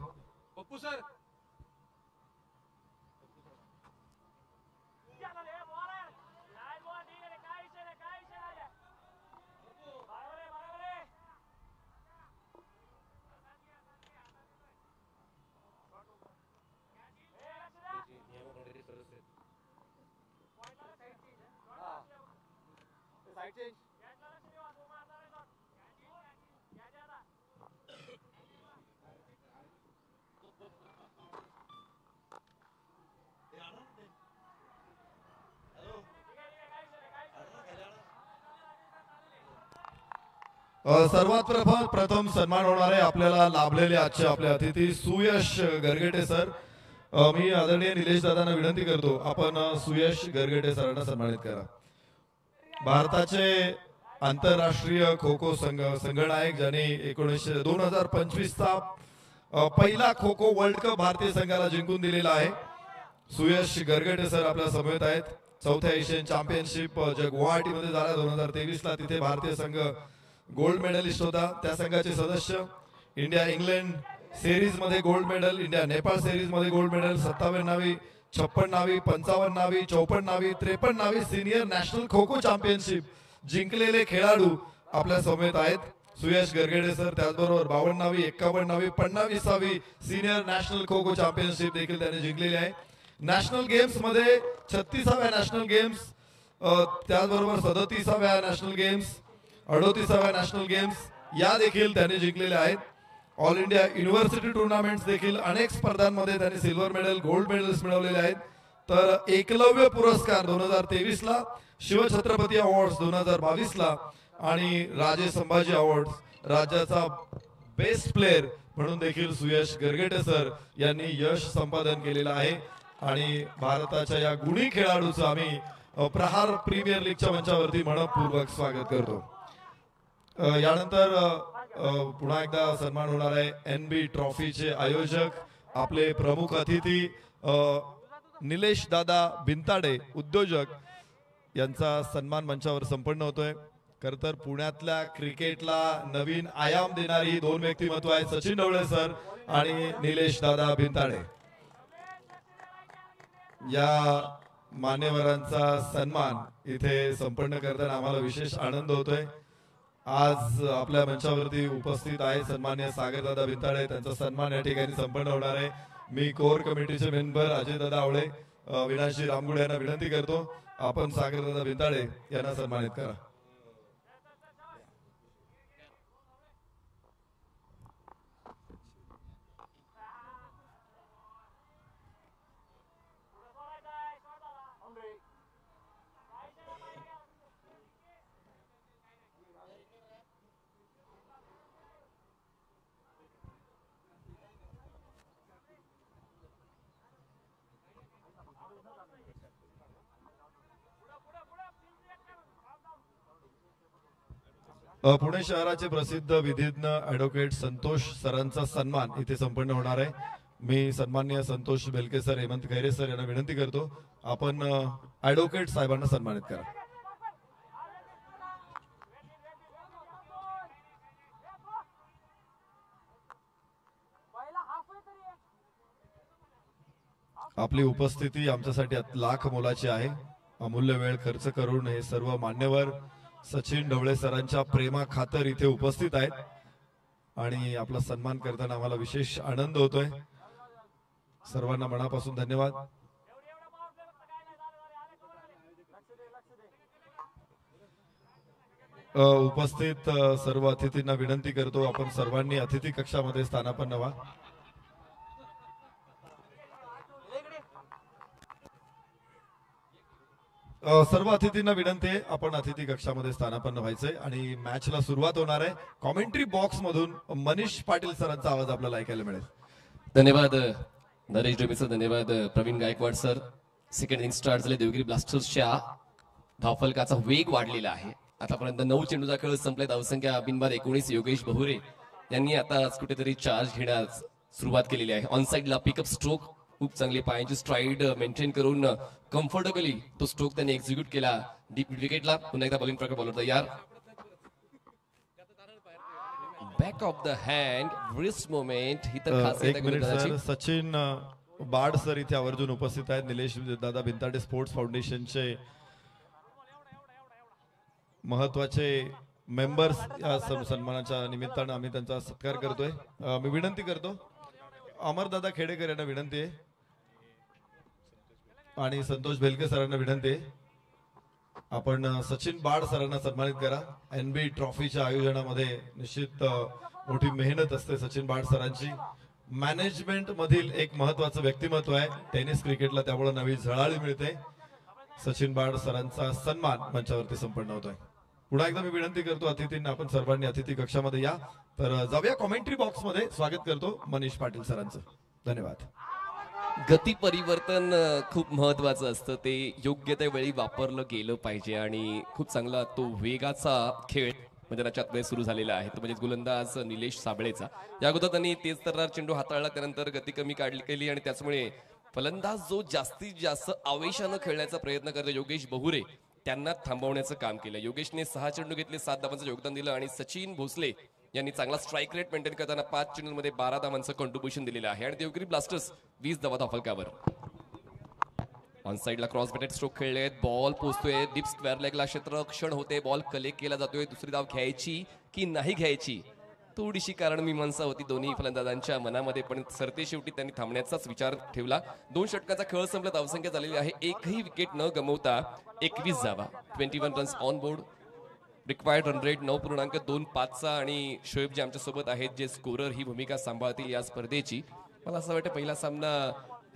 सर्वात प्रथम सन्मान होणार आहे आपल्याला लाभलेले आजचे आपले अतिथी सुयश गरगटे सर. मी आदरणीय निलेश दादांना विनंती करतो, आपण सुयश गरगटे सरांना सन्मानित करा. भारताचे आंतरराष्ट्रीय खो खो संघनायक, ज्यांनी 2025 चा पहिला खो खो वर्ल्ड कप भारतीय संघाला जिंकून दिलेला आहे. सुयश गरगटे सर आपल्या समवेत आहेत. चौथ्या एशियन चॅम्पियनशिप जे गुवाहाटीमध्ये झाला 2023 ला, तिथे भारतीय संघ गोल्ड मेडलिस्ट होता. त्या संघाचे सदस्य इंडिया इंग्लंड सिरीज मध्ये gold medal, India Nepal series मध्ये gold medal, 57वी, 56वी, 55वी, 54वी, 53वी senior national kho kho championship जिंकलेले खेळाडू आपल्या समवेत आहेत. सुयश गरगडे सर. त्याचबरोबर 52वी, 51वी, 50वी senior national kho kho championship देखील त्यांनी जिंकलेली आहे. नॅशनल गेम्स मध्ये 36व्या नॅशनल गेम्स, त्याचबरोबर 37व्या नॅशनल गेम्स, 38व्या नॅशनल गेम्स या देखील त्यांनी जिंकलेल्या आहेत. ऑल इंडिया युनिव्हर्सिटी टुर्नामेंट्स देखील अनेक स्पर्धांमध्ये त्यांनी सिल्वर मेडल, गोल्ड मेडल्स मिळवलेले आहेत. तर एकलव्य पुरस्कार 2023 ला, शिवछत्रपती अवॉर्ड्स 2022 ला आणि राजे संभाजी अवॉर्ड्स राज्याचा बेस्ट प्लेअर म्हणून देखील सुयश गरगटे सर यांनी यश संपादन केलेलं आहे. आणि भारताच्या या गुणी खेळाडूचं आम्ही प्रहार प्रीमियर लीगच्या मंचावरती मनपूर्वक स्वागत करतो. यानंतर पुन्हा एकदा सन्मान होणार आहे NB ट्रॉफीचे आयोजक, आपले प्रमुख अतिथी निलेश दादा बिनताडे उद्योजक यांचा सन्मान मंचावर संपन्न होतोय. खरं तर पुण्यातल्या क्रिकेटला नवीन आयाम देणारी ही दोन व्यक्तिमत्व आहेत, सचिन ढवळे सर आणि निलेश दादा बिनताडे. या मान्यवरांचा सन्मान इथे संपन्न करताना आम्हाला विशेष आनंद होतोय. आज आपल्या मंचावरती उपस्थित आहे सन्मान्य सागरदादा बिनताडे, त्यांचा सन्मान या ठिकाणी संपन्न होणार आहे. मी कोर कमिटीचे मेंबर अजयदादा आवळे, विनाशी रामगुडे यांना विनंती करतो, आपण सागरदादा बिनताडे यांना सन्मानित करा. पुणे शहराचे प्रसिद्ध विधिज्ञ ॲडव्होकेट संतोष सरांचा सन्मान इथे संपन्न होणार आहे. मी सन्माननीय संतोष बेलके सर, हेमंत खैरे सर यांना विनंती करतो आपण ॲडव्होकेट साहेबांना सन्मानित करा. आपली उपस्थिती आमच्यासाठी लाख मोलाची आहे. अमूल्य वेळ खर्च करून हे सर्व मान्यवर सचिन ढवळे सरांच्या प्रेमा खातर इथे उपस्थित आहेत आणि आपला सन्मान करताना आम्हाला विशेष आनंद होतोय. सर्वांना मनापासून धन्यवाद. उपस्थित सर्व अतिथींना विनंती करतो आपण सर्वांनी अतिथी कक्षामध्ये स्थानापन्न व्हा. सर्व अतिथींना विनंती आहे आपण अतिथी कक्षामध्ये स्थानापन्न व्हायचंय आणि मॅचला सुरुवात होणार आहे. कॉमेंट्री बॉक्स मधून मनीष पाटील सरांचा आवाज आपल्याला ऐकायला मिळेल. धन्यवाद नरेश डोबे सर, धन्यवाद Praveen Gaikwad sir. Second inning start झाले. देवगिरी ब्लास्टर्सच्या धावफलकाचा वेग वाढलेला आहे. आतापर्यंत 9 चेंडूचा खेळ संपलाय. धावसंख्या बिनबाद 19. योगेश बहुरे यांनी आता कुठेतरी चार्ज घेण्यास सुरुवात केलेली आहे. ऑन साइडला पिकअप स्ट्रोक खूप चांगली पायाची स्ट्राईड मेंटेन करून कम्फर्टेबली तो स्ट्रोक त्यांनी एक्झिक्यूट केला. डीप विकेटला पुन्हा एकदा बॉलिंग प्रकार बॉलर तयार. Back of the hand wrist moment ही तर खास एक मिनिट सर, सचिन बाड सर इथे आवर्जून उपस्थित आहेत. निलेश दादा भिंताडे स्पोर्ट्स फाउंडेशनचे महत्वाचे मेंबर्स या सन्मानाच्या निमित्तानं आम्ही त्यांचा सत्कार करतोय. मी विनंती करतो अमरदादा खेडेकर यांना विनंती आहे आणि संतोष बेलके सरांना विनंती आहे आपण सचिन बाड सरांना सन्मानित करा. NB ट्रॉफीच्या आयोजनामध्ये निश्चित मोठी मेहनत असते सचिन बाड सरांची. मॅनेजमेंट मधील एक महत्वाचं व्यक्तिमत्व आहे टेनिस क्रिकेटला, त्यामुळे नवी झळाळी मिळते. सचिन बाड सरांचा सन्मान मंचावरती संपन्न होतोय. पुन्हा एकदा मी विनंती करतो अतिथींना आपण सर्वांनी अतिथी कक्षामध्ये या. तर जाऊया कॉमेंट्री बॉक्स मध्ये. स्वागत करतो मनीष पाटील सरांचं. धन्यवाद. गती परिवर्तन खूप महत्वाचं असतं. ते योग्य त्या वेळी वापरलं गेलं पाहिजे आणि खूप चांगला तो वेगाचा खेळ मैदानाच्या सुरू झालेला आहे. तो म्हणजे गोलंदाज निलेश साबळेचा. या अगोदर त्यांनी तेज तर्रार चेंडू हाताळला, त्यानंतर गती कमी काढली केली आणि त्याचमुळे फलंदाज जो जास्तीत जास्त आवेशानं खेळण्याचा प्रयत्न करतो योगेश बहुरे त्यांना थांबवण्याचं काम केलं. योगेशने 6 चेंडू घेतले, 7 धावांचं योगदान दिलं आणि सचिन भोसले यांनी चांगला स्ट्राईक रेट मेंटेन करताना 5 चेंडूंमध्ये 12 धावांचं कॉन्ट्रीब्युशन दिलेलं आहे आणि देवगिरी ब्लास्टर्स 20 धावा धावफलकावर. ऑन साइडला क्रॉस बॅटेड स्ट्रोक खेळले. बॉल पोहोचतोय डीप स्क्वेअर लेगला, क्षेत्ररक्षण होते. बॉल कलेक्ट केला जातोय. दुसरी धाव घ्यायची की नाही घ्यायची थोडीशी कारण मीमांसा होती दोन्ही फलंदाजांच्या मनामध्ये, पण सरते शेवटी त्यांनी थांबण्याचाच विचार ठेवला. 2 षटकाचा खेळ संपला. धावसंख्या झालेली आहे एकही विकेट न गमवता 21 धावा. 21 runs on board. Required run rate 9.25चा आणि शोएब जे आमच्या सोबत आहेत जे स्कोरर ही भूमिका सांभाळतील या स्पर्धेची. मला असं वाटतं पहिला सामना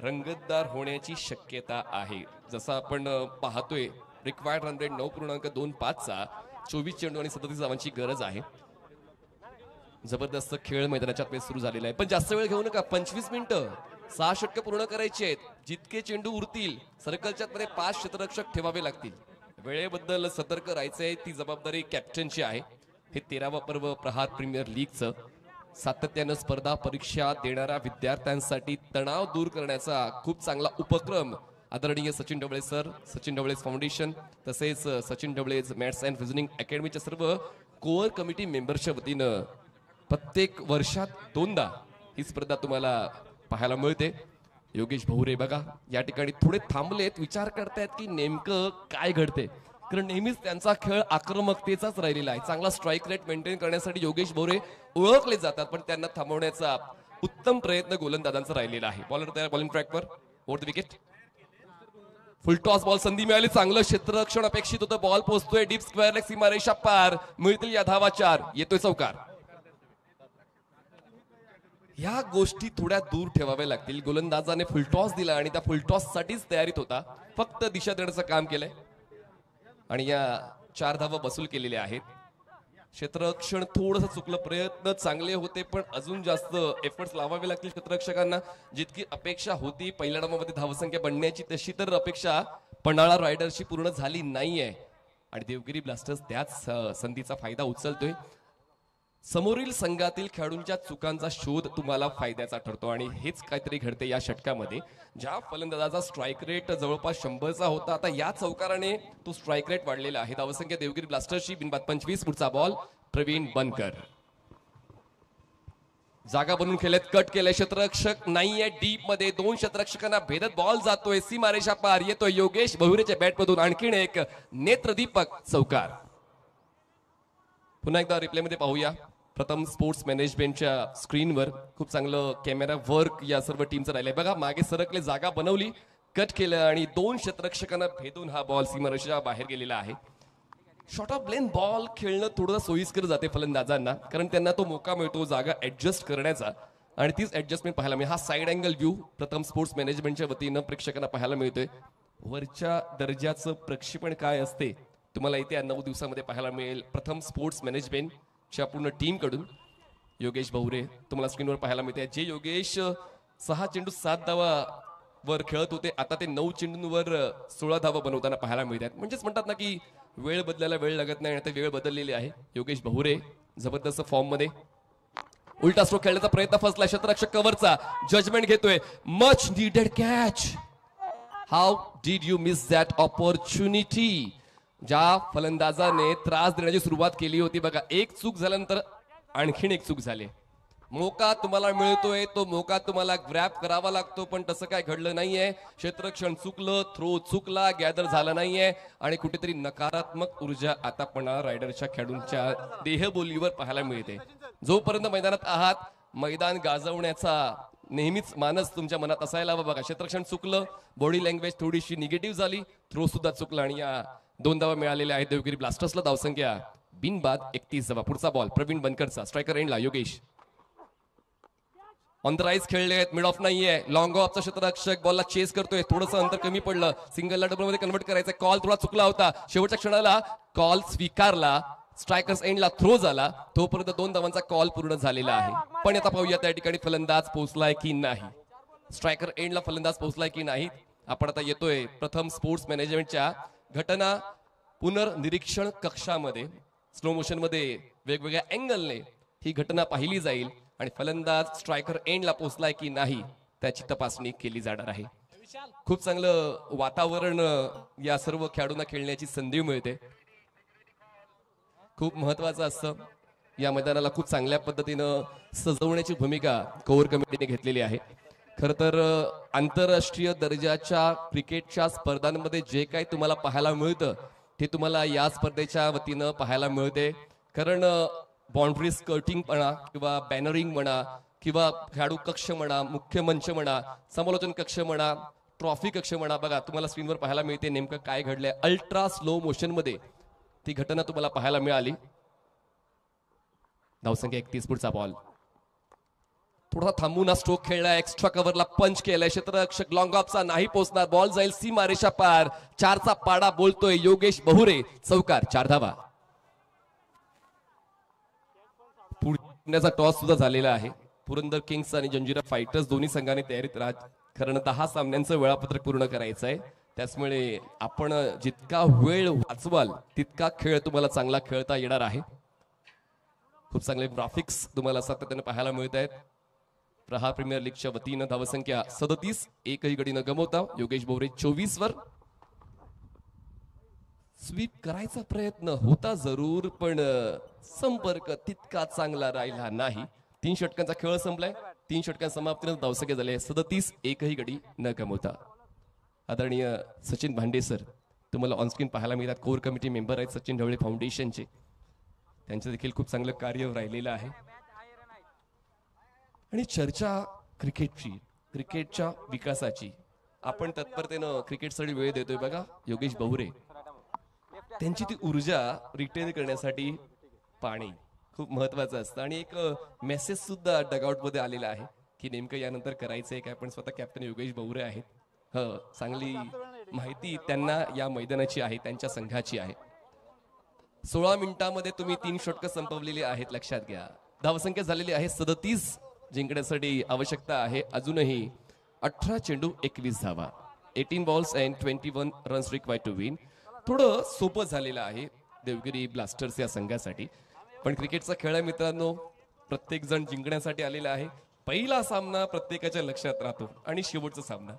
रंगतदार होण्याची शक्यता आहे. जसं आपण पाहतोय रिक्वायर्ड रन रेट 9.25चा, 24 चेंडू आणि 37 धावांची गरज आहे. जबरदस्त खेळ मैदानाच्या आत सुरू झालेला आहे. पण जास्त वेळ घेऊ नका. 25 मिनिटं 6 षटकं पूर्ण करायची आहेत. जितके चेंडू उरतील सर्कलच्या मध्ये 5 क्षेत्ररक्षक ठेवावे लागतील. वेळेबद्दल सतर्क राहायचंय, ती जबाबदारी कॅप्टनची आहे. हे 13वा पर्व प्रहार प्रीमियर लीगचं. सातत्यानं स्पर्धा परीक्षा देणाऱ्या विद्यार्थ्यांसाठी तणाव दूर करण्याचा खूप चांगला उपक्रम आदरणीय सचिन ढवळे सर, सचिन ढवळे फाउंडेशन तसेच Sachin Dhawale maths and reasoning अकॅडमीच्या सर्व कोअर कमिटी मेंबर्सच्या वतीनं प्रत्येक वर्षात 2दा ही स्पर्धा तुम्हाला पाहायला मिळते. योगेश बहुरे बघा या ठिकाणी थोडे थांबलेत, विचार करतायत की नेमकं काय घडते, कारण नेहमीच त्यांचा खेळ आक्रमकतेचाच राहिलेला आहे. चांगला स्ट्राईक रेट मेंटेन करण्यासाठी योगेश बहुरे ओळखले जातात, पण त्यांना थांबवण्याचा उत्तम प्रयत्न गोलंदाजांचा राहिलेला आहे. बॉलर तयार, बॉलिंग ट्रॅकवर, over the wicket. Full toss ball, संधी मिळाली, चांगलं क्षेत्ररक्षण अपेक्षित होतं. बॉल पोहोचतोय डीप स्क्वेअर लेग, सीमारेषा पार, मिळतील या धावा 4, येतोय चौकार. या गोष्टी थोड्या दूर ठेवाव्या लागतील. गोलंदाजाने फुलटॉस दिला आणि त्या फुलटॉस साठीच तयारीत होता, फक्त दिशा देण्याचं काम केलंय आणि या 4 धावा वसूल केलेल्या आहेत. क्षेत्ररक्षण थोडंसं चुकलं, प्रयत्न चांगले होते पण अजून जास्त एफर्ट्स लावावे लागतील क्षेत्ररक्षकांना. जितकी अपेक्षा होती पहिल्या डावामध्ये धावसंख्या बनण्याची तशी तर अपेक्षा पन्हाळा रायडर्सची पूर्ण झाली नाहीये. आणि देवगिरी ब्लास्टर्स त्याच संधीचा फायदा उचलतोय. समोरील संघातील खेळाडूंच्या चुकांचा शोध तुम्हाला फायद्याचा ठरतो आणि हेच काहीतरी घडते या षटकामध्ये. ज्या फलंदाजाचा स्ट्राईक रेट जवळपास 100चा होता, आता या चौकाराने तो स्ट्राईक रेट वाढलेला आहे. धावसंख्या देवगिरी ब्लास्टर्सची बिनबाद 25. पुढचा बॉल प्रवीण बनकर. जागा बनवून खेळत कट केलंय, क्षेत्ररक्षक नाहीये डीप मध्ये, 2 क्षेत्ररक्षकांना भेदत बॉल जातोय सीमारेषा पार. येतोय योगेश बहुरेच्या बॅट मधून आणखीन एक नेत्रदीपक चौकार. पुन्हा एकदा रिप्ले मध्ये पाहूया. प्रथम स्पोर्ट्स मॅनेजमेंटच्या स्क्रीनवर खूप चांगलं कॅमेरा वर्क या सर्व टीमचं राहिलंय. बघा मागे सरकले, जागा बनवली, कट केलं आणि 2 क्षेत्ररक्षकांना भेदून हा बॉल सीमारेषेच्या बाहेर गेलेला आहे. शॉर्ट ऑफ लेन बॉल खेळणं थोडं सोयीस्कर जाते फलंदाजांना, कारण त्यांना तो मौका मिळतो जागा ऍडजस्ट करण्याचा आणि तीच ऍडजस्टमेंट पाहायला मिळते. हा साइड अँगल व्ह्यू प्रथम स्पोर्ट्स मॅनेजमेंटच्या वतीनं प्रेक्षकांना पाहायला मिळतोय. वरच्या दर्जाचं प्रक्षेपण काय असते तुम्हाला येत्या 9 दिवसामध्ये पाहायला मिळेल प्रथम स्पोर्ट्स मॅनेजमेंटच्या पूर्ण टीम कडून. योगेश बहुरे तुम्हाला स्क्रीनवर पाहायला मिळते. जे योगेश 6 चेंडू 7 धावा वर खेळत होते, आता ते 9 चेंडूंवर 16 धावा बनवताना पाहायला मिळतात. म्हणजेच म्हणतात ना की वेळ बदलायला वेळ लागत नाही, आता वेळ बदललेली आहे. योगेश बहुरे जबरदस्त फॉर्म मध्ये. उलटा स्ट्रोक खेळण्याचा प्रयत्न फसला, क्षेत्ररक्षक कव्हरचा जजमेंट घेतोय. Much needed catch. How did you miss that opportunity. ज्या फलंदाजाने त्रास देण्याची सुरुवात केली होती बघा, एक चूक झाल्यानंतर आणखीन एक चूक झाली. मोका तुम्हाला मिळतोय, तो मोका तुम्हाला ग्रॅब करावा लागतो, पण तसं काय घडलं नाहीये. क्षेत्ररक्षण चुकलं, थ्रो चुकला, गॅदर झाला नाहीये आणि कुठेतरी नकारात्मक ऊर्जा आता पन्हाळा रायडरच्या खेळाडूंच्या देहबोलीवर पाहायला मिळते. जोपर्यंत मैदानात आहात, मैदान गाजवण्याचा नेहमीच मानस तुमच्या मनात असायला हवा. बघा क्षेत्ररक्षण चुकलं, बॉडी लँग्वेज थोडीशी निगेटिव्ह झाली, थ्रो सुद्धा चुकला आणि या 2 धावा मिळालेल्या आहेत देवगिरी ब्लास्टर्सला. धावसंख्या बिनबाद 31 धावा. पुढचा बॉल प्रवीण बनकरचा. स्ट्रायकर एंडला योगेश. ऑन द राईज खेळले आहेत, मिड ऑफ नाहीये. लॉंग ऑफचा क्षेत्ररक्षक बॉलला चेस करतोय, थोडंसं अंतर कमी पडलं, सिंगलला डबल मध्ये कन्वर्ट करायचं. कॉल थोडा चुकला होता, शेवटच्या क्षणाला कॉल स्वीकारला. स्ट्रायकर्स एंडला थ्रो झाला, तोपर्यंत 2 धावांचा कॉल पूर्ण झालेला आहे. पण आता पाहूया त्या ठिकाणी फलंदाज पोहोचलाय की नाही. स्ट्रायकर एंडला फलंदाज पोहोचलाय की नाही. आपण आता येतोय प्रथम स्पोर्ट्स मॅनेजमेंटच्या घटना पुनर्निरीक्षण कक्षामध्ये. स्लो मोशन मध्ये वेगवेगळ्या अँगलने ही घटना पाहिली जाईल आणि फलंदाज स्ट्रायकर एंडला पोहोचलाय की नाही त्याची तपासणी केली जाणार आहे. खूप चांगलं वातावरण या सर्व खेळाडूंना खेळण्याची संधी मिळते. खूप महत्वाचं असतं. या मैदानाला खूप चांगल्या पद्धतीनं सजवण्याची भूमिका कोर कमिटीने घेतलेली आहे. खर तर आंतरराष्ट्रीय दर्जाच्या क्रिकेटच्या स्पर्धांमध्ये जे काही तुम्हाला पाहायला मिळतं ते तुम्हाला या स्पर्धेच्या वतीनं पाहायला मिळते. कारण बाउंड्री स्कर्टिंग म्हणा किंवा बॅनरिंग म्हणा किंवा खेळाडू कक्ष म्हणा, मुख्य मंच म्हणा, समालोचन कक्ष म्हणा, ट्रॉफी कक्ष म्हणा, बघा तुम्हाला स्क्रीनवर पाहायला मिळते नेमकं काय घडलंय. अल्ट्रा स्लो मोशन मध्ये ती घटना तुम्हाला पाहायला मिळाली. धावसंख्या 31. पुढचा बॉल थोडा थांबून हा स्ट्रोक खेळला, एक्स्ट्रा कव्हरला पंच केलाय. क्षेत्ररक्षक लॉंग ऑफचा नाही पोहोचणार, बॉल जाईल सीमारेषा पार. 4चा पाडा बोलतोय योगेश बहुरे. चौकार, 4 धावा. पुण्याचा टॉस सुद्धा झालेला आहे. पुरंदर किंग्स आणि जंजिरा फायटर्स दोन्ही संघांनी तयारीत राहत, कारण 10 सामन्यांचं वेळापत्रक पूर्ण करायचं आहे. त्याचमुळे आपण जितका वेळ वाचवाल तितका खेळ तुम्हाला चांगला खेळता येणार आहे. खूप चांगले ग्राफिक्स तुम्हाला सातत्याने पाहायला मिळत आहेत. प्रहार प्रीमियर लीगच्या वतीनं धावसंख्या 37, एकही गडी न गमवता योगेश बहुरे 24 वर. स्वीप करायचा प्रयत्न होता जरूर, पण संपर्क तितका चांगला राहिला नाही. 3 षटकांचा खेळ संपलाय. 3 षटकांच्या समाप्तीने धावसंख्या झाली 37, एकही गडी न गमवता. आदरणीय सचिन भांडे सर तुम्हाला ऑनस्क्रीन पाहायला मिळतात. कोर कमिटी मेंबर आहेत सचिन ढवळे फाउंडेशनचे. त्यांचं देखील खूप चांगलं कार्य राहिलेलं आहे. आणि चर्चा क्रिकेटची, क्रिकेटच्या विकासाची आपण तत्परतेनं क्रिकेटसाठी वेळ देतोय. बघा योगेश बहुरे त्यांची ती ऊर्जा रिटेन करण्यासाठी पाणी खूप महत्वाचं असतं. आणि एक मेसेज सुद्धा डगआउट मध्ये आलेला आहे की नेमकं यानंतर करायचंय काय. पण स्वतः कॅप्टन योगेश बहुरे आहेत. चांगली माहिती त्यांना या मैदानाची आहे, त्यांच्या संघाची आहे. 16 मिनिटांमध्ये तुम्ही 3 षटकं संपवलेली आहेत, लक्षात घ्या. धावसंख्या झालेली आहे 37. जिंकण्यासाठी आवश्यकता आहे अजूनही 18 चेंडू 21 धावा. 18 balls and 21 runs required to win. थोडं सोपं झालेलं आहे देवगिरी ब्लास्टर्स या संघासाठी. पण क्रिकेटचा खेळ आहे मित्रांनो, प्रत्येक जण जिंकण्यासाठी आलेला आहे. पहिला सामना प्रत्येकाच्या लक्षात राहतो आणि शेवटचा सामना.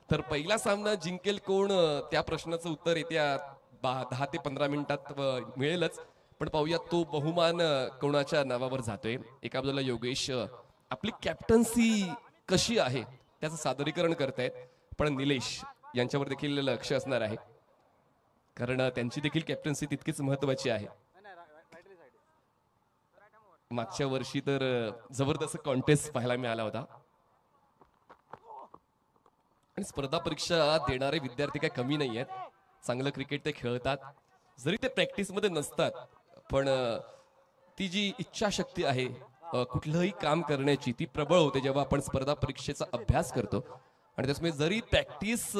तर पहिला सामना जिंकेल कोण, त्या प्रश्नाचं उत्तर येत्या 10 ते 15 मिनिटात मिळेलच. पण पाहूया तो बहुमान कोणाच्या नावावर जातोय. एका बाजूला योगेश आपली कॅप्टन्सी कशी आहे त्याचं सादरीकरण करतायत, पण निलेश यांच्यावर देखील लक्ष असणार आहे, कारण त्यांची देखील कॅप्टन्सी तितकीच महत्वाची आहे. मागच्या वर्षी तर जबरदस्त कॉन्टेस्ट पाहायला मिळाला होता आणि स्पर्धा परीक्षा देणारे विद्यार्थी काही कमी नाही आहेत. चांगलं क्रिकेट ते खेळतात, जरी ते प्रॅक्टिस मध्ये नसतात, पण ती जी इच्छाशक्ती आहे कुठलंही काम करण्याची ती प्रबळ होते जेव्हा आपण स्पर्धा परीक्षेचा अभ्यास करतो. आणि त्यामुळे जरी प्रॅक्टिस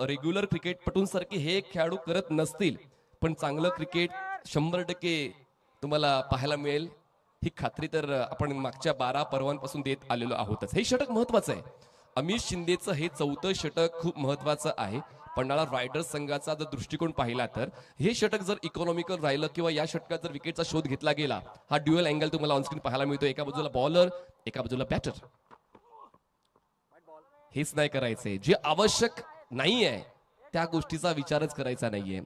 रेग्युलर क्रिकेटपटूंसारखे हे खेळाडू करत नसतील, पण चांगलं क्रिकेट 100% तुम्हाला पाहायला मिळेल ही खात्री तर आपण मागच्या 12 पर्वांपासून देत आलेलो आहोतच. हे षटक महत्वाचं आहे. अमित शिंदेचं हे 4थं षटक खूप महत्वाचं आहे. पन्हाळा रायडर्स संघाचा जर दृष्टिकोन पाहिला तर हे षटक जर इकॉनॉमिकल राहिलं किंवा या षटकात जर विकेटचा शोध घेतला गेला, हा ड्युअल अँगल तुम्हाला ऑनस्क्रीन पाहायला मिळतो. एका बाजूला बॉलर, एका बाजूला बॅटर. हेच नाही करायचंय. जे आवश्यक नाहीये त्या गोष्टीचा विचारच करायचा नाहीये.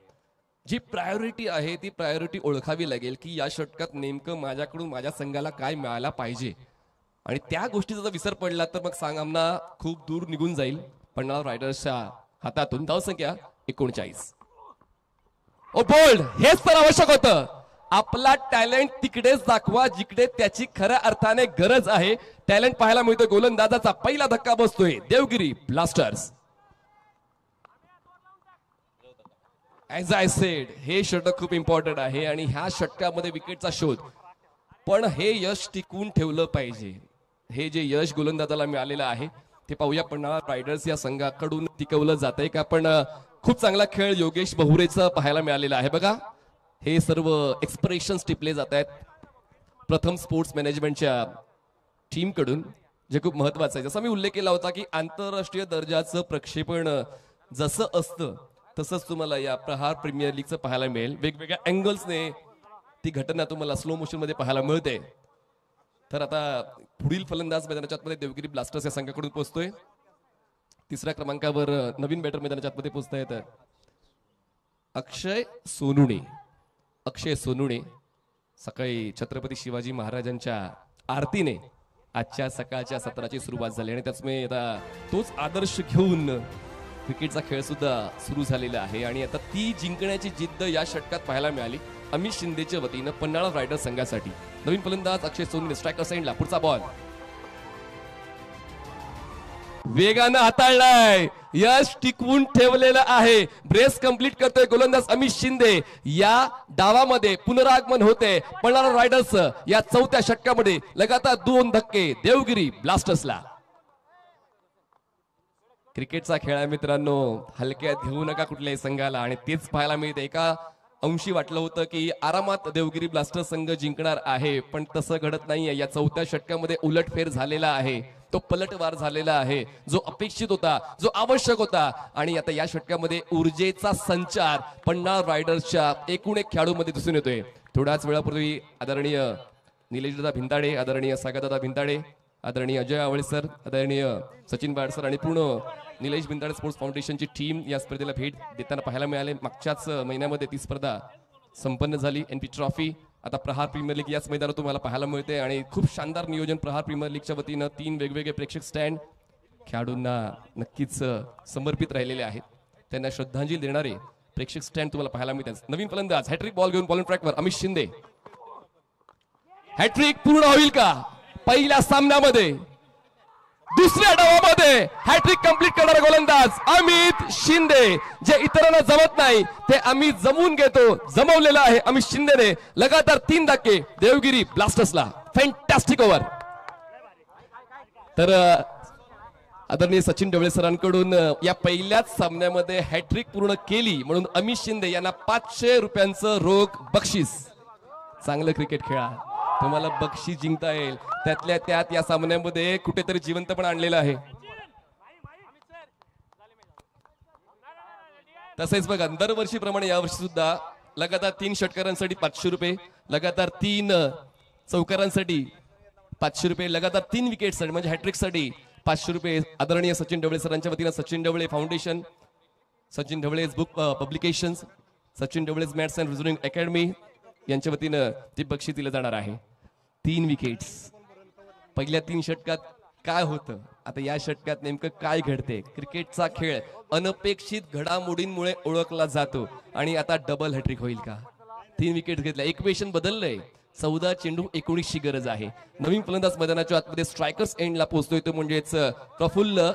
जी प्रायोरिटी आहे ती प्रायोरिटी ओळखावी लागेल की या षटकात नेमकं माझ्याकडून माझ्या संघाला काय मिळायला पाहिजे. आणि त्या गोष्टीचा जर विसर पडला तर मग सामना खूप दूर निघून जाईल पन्हाळा रायडर्सच्या हातातून. धावसंख्या 39. ओ बोल्ड, हेच तर आवश्यक होतं. आपला टॅलेंट तिकडेच दाखवा जिकडे त्याची खऱ्या अर्थाने गरज आहे. टॅलेंट पाहायला मिळतोय. गोलंदाजाचा पहिला धक्का बसतोय Devgiri Blasters. As I said, हे षटक खूप इम्पॉर्टंट आहे आणि ह्या षटकामध्ये विकेटचा शोध, पण हे यश टिकवून ठेवलं पाहिजे. हे जे यश गोलंदाजाला मिळालेलं आहे ते पाहूया पन्हाळा रायडर्स या संघाकडून टिकवलं जातंय का. पण खूप चांगला खेळ योगेश बहुरेचा पाहायला मिळालेला आहे. बघा, हे सर्व एक्सप्रेशन्स टिपले जात आहेत प्रथम स्पोर्ट्स मॅनेजमेंटच्या टीम कडून, जे खूप महत्वाचं आहे. जसा मी उल्लेख केला होता की आंतरराष्ट्रीय दर्जाचं प्रक्षेपण जसं असतं तसंच तुम्हाला या प्रहार प्रीमियर लीगचं पाहायला मिळेल. वेगवेगळ्या अँगल्सने ती घटना तुम्हाला स्लो मोशन मध्ये पाहायला मिळते. तर आता पुढील फलंदाज मैदानाच्या आतमध्ये देवगिरी ब्लास्टर्स या संघाकडून पोहोचतोय. 3ऱ्या क्रमांकावर नवीन बॅटर मैदानाच्या आतमध्ये पोहोचतायत अक्षय सोनुणे. अक्षय सोनुणे सकाळी छत्रपती शिवाजी महाराजांच्या आरतीने आजच्या सकाळच्या सत्राची सुरुवात झाली आणि त्याचमुळे आता तोच आदर्श घेऊन क्रिकेटचा खेळ सुद्धा सुरू झालेला आहे. आणि आता ती जिंकण्याची जिद्द या षटकात पाहायला मिळाली अमित शिंदेच्या वतीनं पन्हाळा रायडर्स संघासाठी. नवीन फलंदाज अक्षय सोनुने स्ट्रायकर साइडला. पुढचा बॉल वेगानं हाताळलाय, यश टिकवून ठेवलेलं आहे. ब्रेस कंप्लीट करतोय गोलंदाज अमित शिंदे. या डावामध्ये पुनरागमन होते पन्हाळा रायडर्स या 4थ्या षटकामध्ये. लगातार 2 धक्के देवगिरी ब्लास्टर्सला. क्रिकेटचा खेळ आहे मित्रांनो, हलक्यात घेऊ नका कुठल्याही संघाला. आणि तेच पाहायला मिळते. एका अंशी वाटलं होतं की आरामात देवगिरी ब्लास्टर्स संघ जिंकणार आहे, पण तसं घडत नाहीये. या 4थ्या षटकामध्ये उलटफेर झालेला आहे, तो पलटवार झालेला आहे जो अपेक्षित होता, जो आवश्यक होता. आणि आता या षटकामध्ये ऊर्जेचा संचार पन्हाळा रायडर्सच्या एकूण एक खेळाडूमध्ये दिसून येतोय. थोड्याच वेळापूर्वी आदरणीय निलेशदादा भिंताडे, आदरणीय सागरदादा भिंताडे, आदरणीय अजय आवळे सर, आदरणीय सचिन बाड सर आणि पूर्ण निलेश भिंताडे स्पोर्ट्स फाउंडेशनची टीम या स्पर्धेला भेट देताना पाहायला मिळाले. मागच्याच महिन्यामध्ये ती स्पर्धा संपन्न झाली. एनपी ट्रॉफी आता प्रहार प्रीमियर लीग याच मैदानात तुम्हाला पाहायला मिळते. आणि खूप शानदार नियोजन प्रहार प्रीमियर लीगच्या वतीनं. 3 वेगवेगळे प्रेक्षक स्टँड खेळाडूंना नक्कीच समर्पित राहिलेले आहेत. त्यांना श्रद्धांजली देणारे प्रेक्षक स्टँड तुम्हाला पाहायला मिळतात. नवीन फलंदाज हॅट्रिक बॉल घेऊन बॉलिंग ट्रॅकवर अमित शिंदे. हॅट्रिक पूर्ण होईल का पहिल्या सामन्यामध्ये? दुसऱ्या डावामध्ये हॅट्रिक कंप्लीट करणारा गोलंदाज अमित शिंदे. जे इतरांना जमत नाही ते अमित जमवून घेतो. जमवलेलं आहे अमित शिंदेने. लगातार 3 धक्के देवगिरी ब्लास्टर्सला. Fantastic over. तर आदरणीय सचिन डवळे सरांकडून या पहिल्याच सामन्यामध्ये हॅट्रिक पूर्ण केली म्हणून अमित शिंदे यांना 500 रुपयांचं रोख बक्षीस. चांगलं क्रिकेट खेळा, तुम्हाला बक्षीस जिंकता येईल. त्यातल्या त्यात या सामन्यामध्ये कुठेतरी जिवंत पण आणलेलं आहे. तसेच बघा दरवर्षीप्रमाणे यावर्षी सुद्धा लगातार 3 षटकारांसाठी 500 रुपये, लगातार 3 चौकारांसाठी 500 रुपये, लगातार 3 विकेटसाठी म्हणजे हॅट्रिकसाठी 500 रुपये. आदरणीय सचिन ढवळे सरांच्या वतीनं Sachin Dhawale foundation, Sachin Dhawale's book publications, Sachin Dhawale's maths and reasoning academy यांच्या वतीनं ती बक्षीस दिलं जाणार आहे. 3 विकेट्स. पहिल्या 3 षटकात काय होतं, आता या षटकात नेमकं काय घडते. क्रिकेटचा खेळ अनपेक्षित घडामोडींमुळे ओळखला जातो आणि आता डबल हॅट्रिक होईल का. 3 विकेट घेतल्या. इक्वेशन बदललंय. 14 चेंडू 19 ची गरज आहे. नवीन फलंदाज मैदानाच्या आतमध्ये स्ट्रायकर्स एंडला पोहोचतोय तो म्हणजेच प्रफुल्ल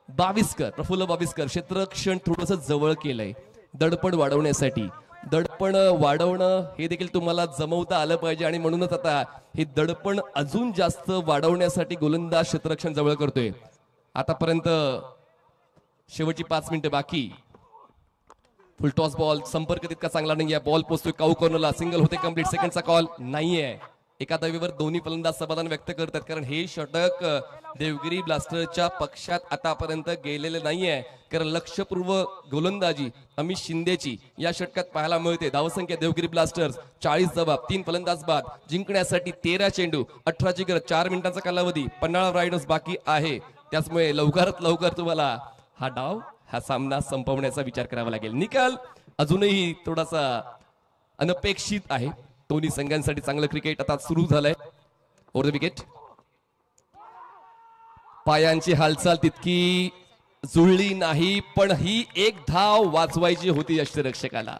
बाविस्कर क्षेत्ररक्षण थोडंसं जवळ केलंय दडपण वाढवण्यासाठी. दडपण वाढवणं हे देखील तुम्हाला जमवता आलं पाहिजे आणि म्हणूनच आता हे दडपण अजून जास्त वाढवण्यासाठी गोलंदाज क्षेत्ररक्षण जवळ करतोय. आतापर्यंत शेवटची 5 मिनिटं बाकी. फुल टॉस बॉल, संपर्क तितका चांगला नाहीये. बॉल पोहोचतोय काऊ कॉर्नरला, सिंगल होते कंप्लीट. सेकंडचा कॉल नाहीये. एका धावेवर दोन्ही फलंदाज समाधान व्यक्त करतात कारण हे षटक देवगिरी ब्लास्टरच्या पक्षात आतापर्यंत गेलेले नाहीये. कारण लक्षपूर्वक गोलंदाजी अमित शिंदेची या षटकात पाहायला मिळते. धावसंख्या देवगिरी ब्लास्टर्स 40 जबाब, 3 फलंदाज बाद, जिंकण्यासाठी 13 चेंडू 18 ची गरज, 4 मिनिटांचा कालावधी. पन्हाळा रायडर्स बाकी आहे, त्यामुळे लवकरात लवकर तुम्हाला हा सामना संपवण्याचा विचार करावा लागेल. निकाल अजूनही थोडासा अनपेक्षित आहे. दोन्ही संघांसाठी चांगलं क्रिकेट आता सुरू झालंय. Over the wicket. पायांची हालचाल तितकी जुळली नाही पण ही एक धाव वाचवायची होती यष्टिरक्षकाला,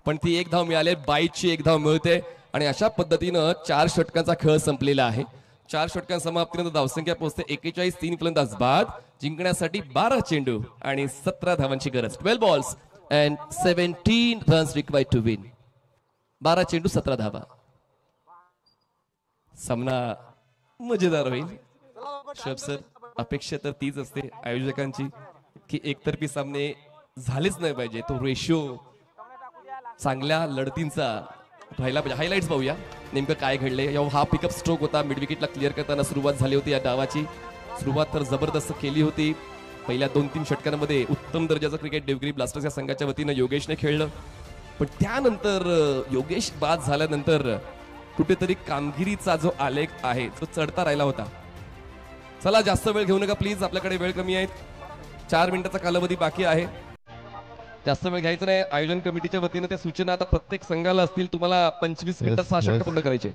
पण ती एक धाव मिळाली. 22ची एक धाव मिळते आणि अशा पद्धतीनं 4 षटकांचा खेळ संपलेला आहे. 4 षटकां समाप्तीनंतर धावसंख्या पोहोचते 41. 3 फलंदाज बाद, जिंकण्यासाठी 12 चेंडू आणि 17 धावांची गरज. 12 balls and 17 runs required to win. 12 चेंडू 17 धावा. सामना मजेदार होईल. शब सर, अपेक्षा तर तीच असते आयोजकांची की एकतर्फी सामने झालेच नाही पाहिजे. तो रेशिओ चांगल्या लढतींचा राहिला पाहिजे. हायलाइट्स पाहूया नेमकं काय घडले. हा पिकअप स्ट्रोक होता. मिड विकेटला क्लिअर करताना सुरुवात झाली होती या डावाची. सुरुवात तर जबरदस्त केली होती. पहिल्या 2-3 षटकांमध्ये उत्तम दर्जाचं क्रिकेट देवगिरी ब्लास्टर्स या संघाच्या वतीनं योगेशने खेळलं, पण त्यानंतर योगेश बाद झाल्यानंतर कुठेतरी कामगिरीचा जो आलेख आहे तो चढता राहिला होता. चला जास्त वेळ घेऊ नका प्लीज, आपल्याकडे वेळ कमी आहे. 4 मिनिटाचा कालावधी बाकी आहे. जास्त वेळ घ्यायचा नाही. आयोजन कमिटीच्या वतीनं त्या सूचना आता प्रत्येक संघाला असतील. तुम्हाला 25 मिनिटात 6 षटक पूर्ण करायचे.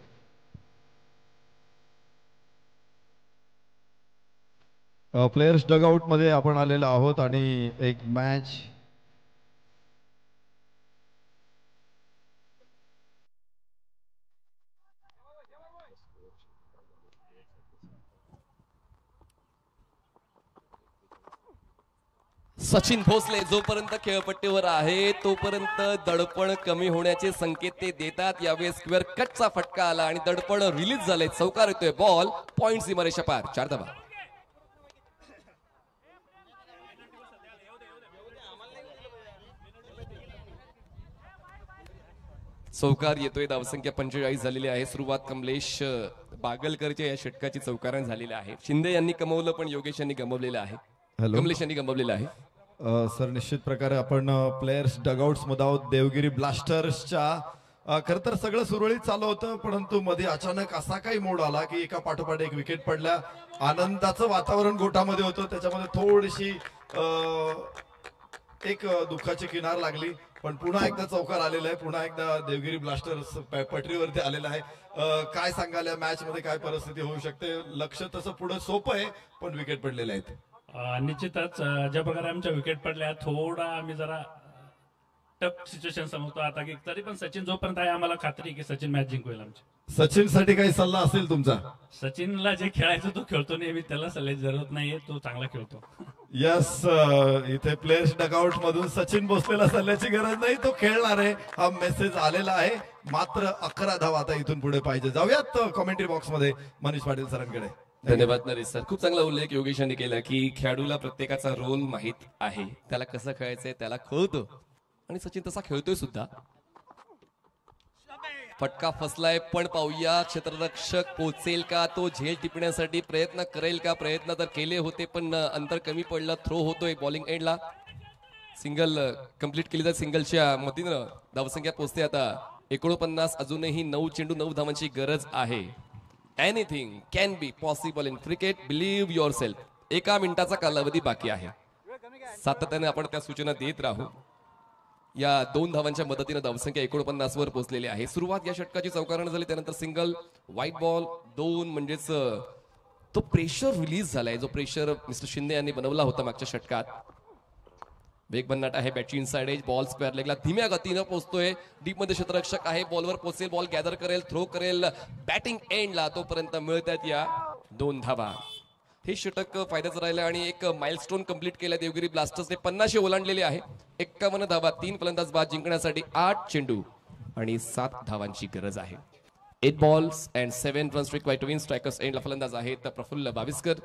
प्लेयर्स डगआउट मध्ये आपण आलेलो आहोत आणि एक मॅच सचिन भोसले जोपर्यंत खेळपट्टीवर आहे तोपर्यंत दडपण कमी होण्याचे संकेत ते देतात. यावेळी स्क्वेअर कटचा फटका आला आणि दडपण रिलीज झाले. चौकार येतोय. बॉल पॉइंट सीमारेषा पार. 4 धावा. चौकार येतोय. धावसंख्या 45 झालेली आहे. सुरुवात कमलेश बागलकरच्या या षटकाची चौकारां झालेली आहे. शिंदे यांनी कमवलं पण योगेश यांनी गमावलेलं आहे. कमलेश यांनी गमावलेलं आहे. सर निश्चित प्रकारे आपण प्लेयर्स डगआउट्स मध्ये आहोत देवगिरी ब्लास्टर्सच्या. खर तर सगळं सुरळीत चालू होतं, परंतु मध्ये अचानक असा काही मोड आला की एका पाठोपाठ एक विकेट पडल्या. आनंदाचं वातावरण गोठामध्ये होतं, त्याच्यामध्ये थोडीशी एक दुःखाची किनार लागली. पण पुन्हा एकदा चौकार आलेला आहे. पुन्हा एकदा देवगिरी ब्लास्टर्स पटरीवरती आलेला आहे. काय सांगाल या मॅच मध्ये काय परिस्थिती होऊ शकते? लक्ष तसं पुढे सोपं आहे पण विकेट पडलेले आहेत. निश्चितच ज्या प्रकारे आमच्या विकेट पडल्या थोडा आम्ही जरा टफ सिच्युएशन समजतो आता की तरी पण सचिन जोपर्यंत आहे आम्हाला खात्री की सचिन मॅच जिंकवेल आमची. सचिन साठी काही सल्ला असेल तुमचा? सचिनला जे खेळायचं तो खेळतो नेहमी, त्याला सल्ल्याची जरूरत नाहीये, तो चांगला खेळतो. यस, इथे प्लेयर्स डगआउट मधून सचिन भोसलेला सल्ल्याची गरज नाही, तो खेळणार आहे हा मेसेज आलेला आहे. मात्र 11 धावा आता इथून पुढे पाहिजे. जाऊयात कमेंट्री बॉक्स मध्ये मनीष पाटील सरांकडे. धन्यवाद नरेश सर. खूप चांगला उल्लेख योगेश यांनी केला की खेळाडूला प्रत्येकाचा रोल माहित आहे, त्याला कसं खेळायचंय त्याला कळतं आणि सचिन तसा खेळतोय सुद्धा. फटका फसलाय पण पाहूया क्षेत्ररक्षक पोचेल का, तो झेल टिपण्यासाठी प्रयत्न करेल का. प्रयत्न तर केले होते पण अंतर कमी पडलं. थ्रो होतोय बॉलिंग एंडला. सिंगल कंप्लीट केली तर सिंगलच्या मतीनं धावसंख्या पोहोचते आता 49. अजूनही 9 चेंडू 9 धावांची गरज आहे. Anything can be possible in cricket, believe your self. 1 मिनिटाचा कालावधी बाकी आहे. सातत्याने आपण त्या सूचना देत राहू. या 2 धावांच्या मदतीने धावसंख्या 49 वर पोहोचलेली आहे. सुरुवात या षटकाची चौकारानं झाली, त्यानंतर सिंगल, व्हाईट बॉल 2 म्हणजेच तो प्रेशर रिलीज झालाय, जो प्रेशर मिस्टर शिंदे यांनी बनवला होता मागच्या षटकात. वेग भन्नाट आहे, बॅटची इनसाइड एज, बॉल स्क्वेअर लेगला धीम्या गतीनं पोहोचतोय. डीप मध्ये क्षेत्ररक्षक आहे, बॉलवर पोहोचेल, बॉल गॅदर करेल, थ्रो करेल बॅटिंग एंडला, तोपर्यंत मिळतात या 2 धावा. हे षटक फायद्याचं राहिलं आणि एक माइलस्टोन कंप्लीट केलं देवगिरी ब्लास्टर्सने. 50 ओलांडलेले आहे. 51 धावा, 3 फलंदाज बाद, जिंकण्यासाठी 8 चेंडू आणि 7 धावांची गरज आहे. 8 balls and 7 runs required to win. Strikers एंडला फलंदाज आहेत प्रफुल्ल बाविस्कर.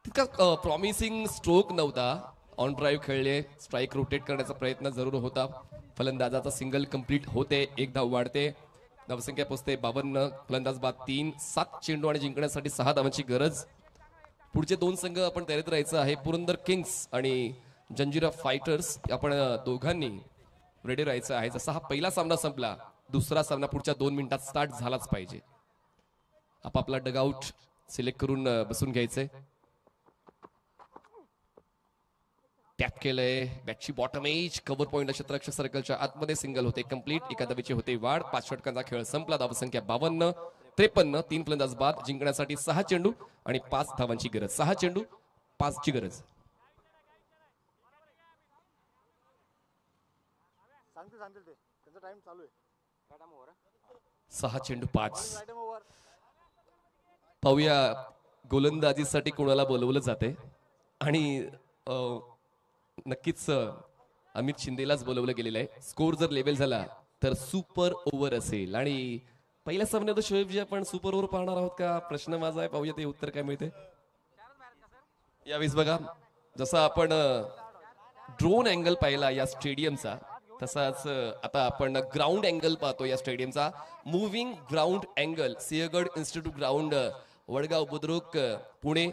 तितका प्रॉमिसिंग स्ट्रोक नव्हता. ऑन ड्राईव्ह खेळले, स्ट्राईक रोटेट करण्याचा प्रयत्न जरूर होता. फलंदाजाचा सिंगल कंप्लीट होते, 1 धाव वाढते, धावसंख्या पोहोचते 52. फलंदाज बाद 3, 7 चेंडू आणि जिंकण्यासाठी 6 धावांची गरज. पुढचे 2 संघ आपण तयारीत राहायचं आहे. पुरंदर किंग्स आणि जंजिरा फायटर्स, आपण दोघांनी रेडी राहायचं आहे. जसा हा पहिला सामना संपला, दुसरा सामना पुढच्या 2 मिनिटात स्टार्ट झालाच पाहिजे. आपापला डगआउट सिलेक्ट करून बसून घ्यायचंय. टॅप केलंय, बॅटची बॉटम एज, कव्हर पॉइंट क्षेत्ररक्षक सर्कलच्या आतमध्ये, सिंगल होते कंप्लीट, 1 धावेची होते वाढ. 5 षटकांचा खेळ संपला, धावसंख्या 52. 53, 3 फलंदाज बाद, जिंकण्यासाठी 6 चेंडू आणि 5 धावांची गरज. 6 चेंडू 5 ची गरज. 6 चेंडू 5. पाहूया गोलंदाजीसाठी कोणाला बोलवलं जाते आणि नक्कीच अमित शिंदेलाच बोलवलं गेलेलं आहे. स्कोर जर लेवल झाला तर सुपर ओव्हर असेल आणि पहिल्या सामन्यात शोएबजी आपण सुपर ओव्हर पाहणार आहोत का, प्रश्न माझा आहे. पाहूया ते उत्तर काय मिळते. यावेळेस बघा, जसा आपण ड्रोन अँगल पाहिला या स्टेडियमचा, तसाच आता आपण ग्राउंड अँगल पाहतो या स्टेडियमचा. Moving ground angle, Sinhgad institute ground, Wadgaon Budruk, Pune.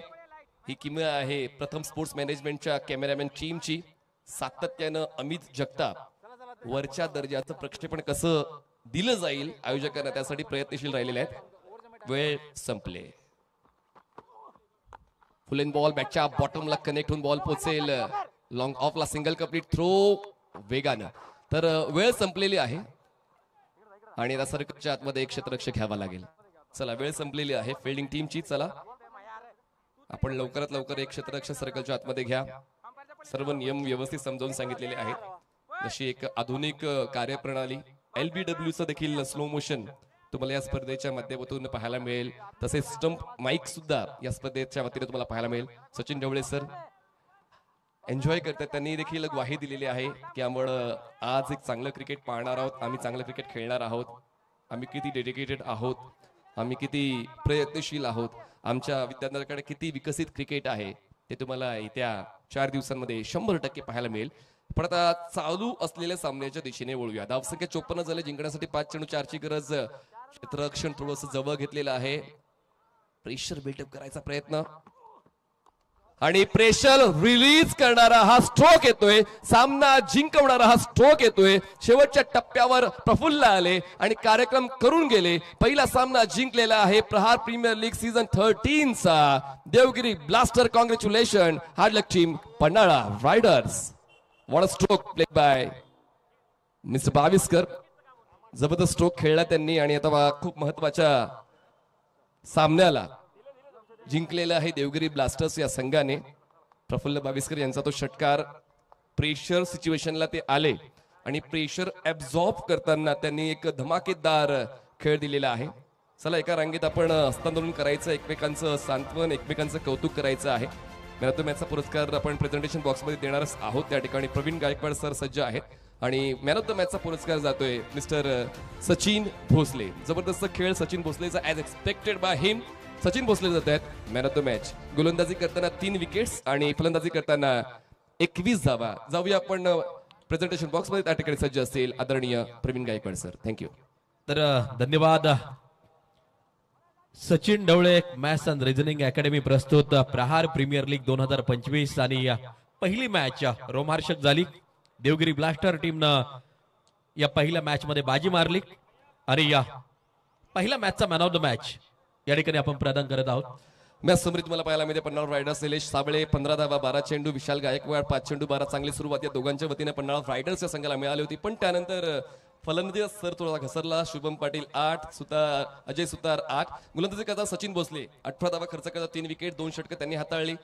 ही किमया आहे प्रथम स्पोर्ट्स मॅनेजमेंटच्या कॅमेरामॅन टीमची. सातत्यानं अमित जगताप वरच्या दर्जाचं प्रक्षेपण कसं दिलं जाईल आयोजकांना, त्यासाठी प्रयत्नशील राहिलेले आहेत. वेळ संपले. फुल इन बॉल, बॅटच्या बॉटमला कनेक्ट होऊन बॉल पोहोचेल. लॉंग ऑफला सिंगल कंप्लीट, थ्रो वेगानं. तर वेळ संपलेली आहे आणि आता सर्कलच्या आतमध्ये एक क्षेत्ररक्षक घ्यावा लागेल. चला, वेळ संपलेली आहे फिल्डिंग टीमची. चला, आपण लवकरात लवकर एक क्षेत्ररक्षक सर्कलच्या आतमध्ये घ्या. सर्व नियम व्यवस्थित समजावून सांगितलेले आहेत. जशी एक आधुनिक कार्यप्रणाली, LBWचं देखील स्लो मोशन तुम्हाला या स्पर्धेच्या माध्यमातून पाहायला मिळेल. तसेच स्टंप माईक सुद्धा या स्पर्धेच्या वतीने तुम्हाला पाहायला मिळेल. सचिन ढवळे सर एन्जॉय करतात, त्यांनी देखील ग्वाही दिलेली आहे की आम्हाला आज एक चांगलं क्रिकेट पाहणार आहोत, आम्ही चांगलं क्रिकेट खेळणार आहोत, आम्ही किती डेडिकेटेड आहोत, आम्ही किती प्रयत्नशील आहोत, आमच्या विद्यार्थ्यांकडे किती विकसित क्रिकेट आहे ते तुम्हाला येत्या 4 दिवसांमध्ये 100% पाहायला मिळेल. पण आता चालू असलेल्या सामन्याच्या दिशेने वळूया. धावसंख्या 54 झाले, जिंकण्यासाठी 5 चेंडू 4 ची गरज. क्षेत्ररक्षण थोडंसं जवळ घेतलेलं आहे. प्रेशर बिल्डअप करायचा प्रयत्न आणि प्रेशर रिलीज करणारा हा स्ट्रोक येतोय. सामना जिंकवणारा हा स्ट्रोक येतोय. शेवटच्या टप्प्यावर प्रफुल्ल आले आणि कार्यक्रम करून गेले. पहिला सामना जिंकलेला आहे प्रहार प्रीमियर लीग सीझन 13 चा Devgiri Blaster. Congratulation hard luck team Panhala Riders. What a stroke play by mister Baviskar. जबरदस्त स्ट्रोक खेळला त्यांनी आणि आता खूप महत्वाच्या सामन्याला जिंकलेला आहे देवगिरी ब्लास्टर्स या संघाने. प्रफुल्ल बाविस्कर यांचा तो षटकार. प्रेशर सिच्युएशनला ते आले आणि प्रेशर ऍब्झॉर्ब करताना त्यांनी एक धमाकेदार खेळ दिलेला आहे. चला, एका रांगेत आपण हस्तांदोलन करायचं, एकमेकांचं सांत्वन, एकमेकांचं कौतुक करायचं आहे. मॅन ऑफ द मॅचचा पुरस्कार आपण प्रेझेंटेशन बॉक्समध्ये देणारच आहोत. त्या ठिकाणी प्रवीण गायकवाड सर सज्ज आहेत आणि मॅन ऑफ द मॅचचा पुरस्कार जातोय मिस्टर सचिन भोसले. जबरदस्त खेळ सचिन भोसलेचा as expected by him. Sachin Bhosale जात आहेत मॅन ऑफ द मॅच. गोलंदाजी करताना 3 विकेट्स आणि फलंदाजी करताना 21 धावा. जाऊया आपण प्रेझेंटेशन बॉक्स मध्ये, त्या ठिकाणी सज्ज असतील आदरणीय प्रवीण गायकवाड सर. थँक्यू. तर धन्यवाद. Sachin Dhawale maths and reasoning academy प्रस्तुत प्रहार प्रीमियर लीग 2025 आणि पहिली मॅच रोमार्शक झाली. देवगिरी ब्लास्टर टीमनं या पहिल्या मॅच मध्ये बाजी मारली आणि या पहिल्या मॅचचा मॅन ऑफ द मॅच या ठिकाणी आपण प्रदान करत आहोत. मॅच समृद्ध मला पाहायला मिळते. पन्हाळा रायडर्स निलेश साबळे 15 धावा 12 चेंडू, विशाल गायकवाड 5 चेंडू 12. चांगली सुरुवात या दोघांच्या वतीने पन्हाळा रायडर्स या संघाला मिळाली होती. पण त्यानंतर फलंदाजी सर थोडा घसरला. शुभम पाटील 8, सुतार अजय सुतार 8, गोलंदाजी करता सचिन भोसले 18 धावा खर्च करता 3 विकेट 2 षटकं त्यांनी हाताळली.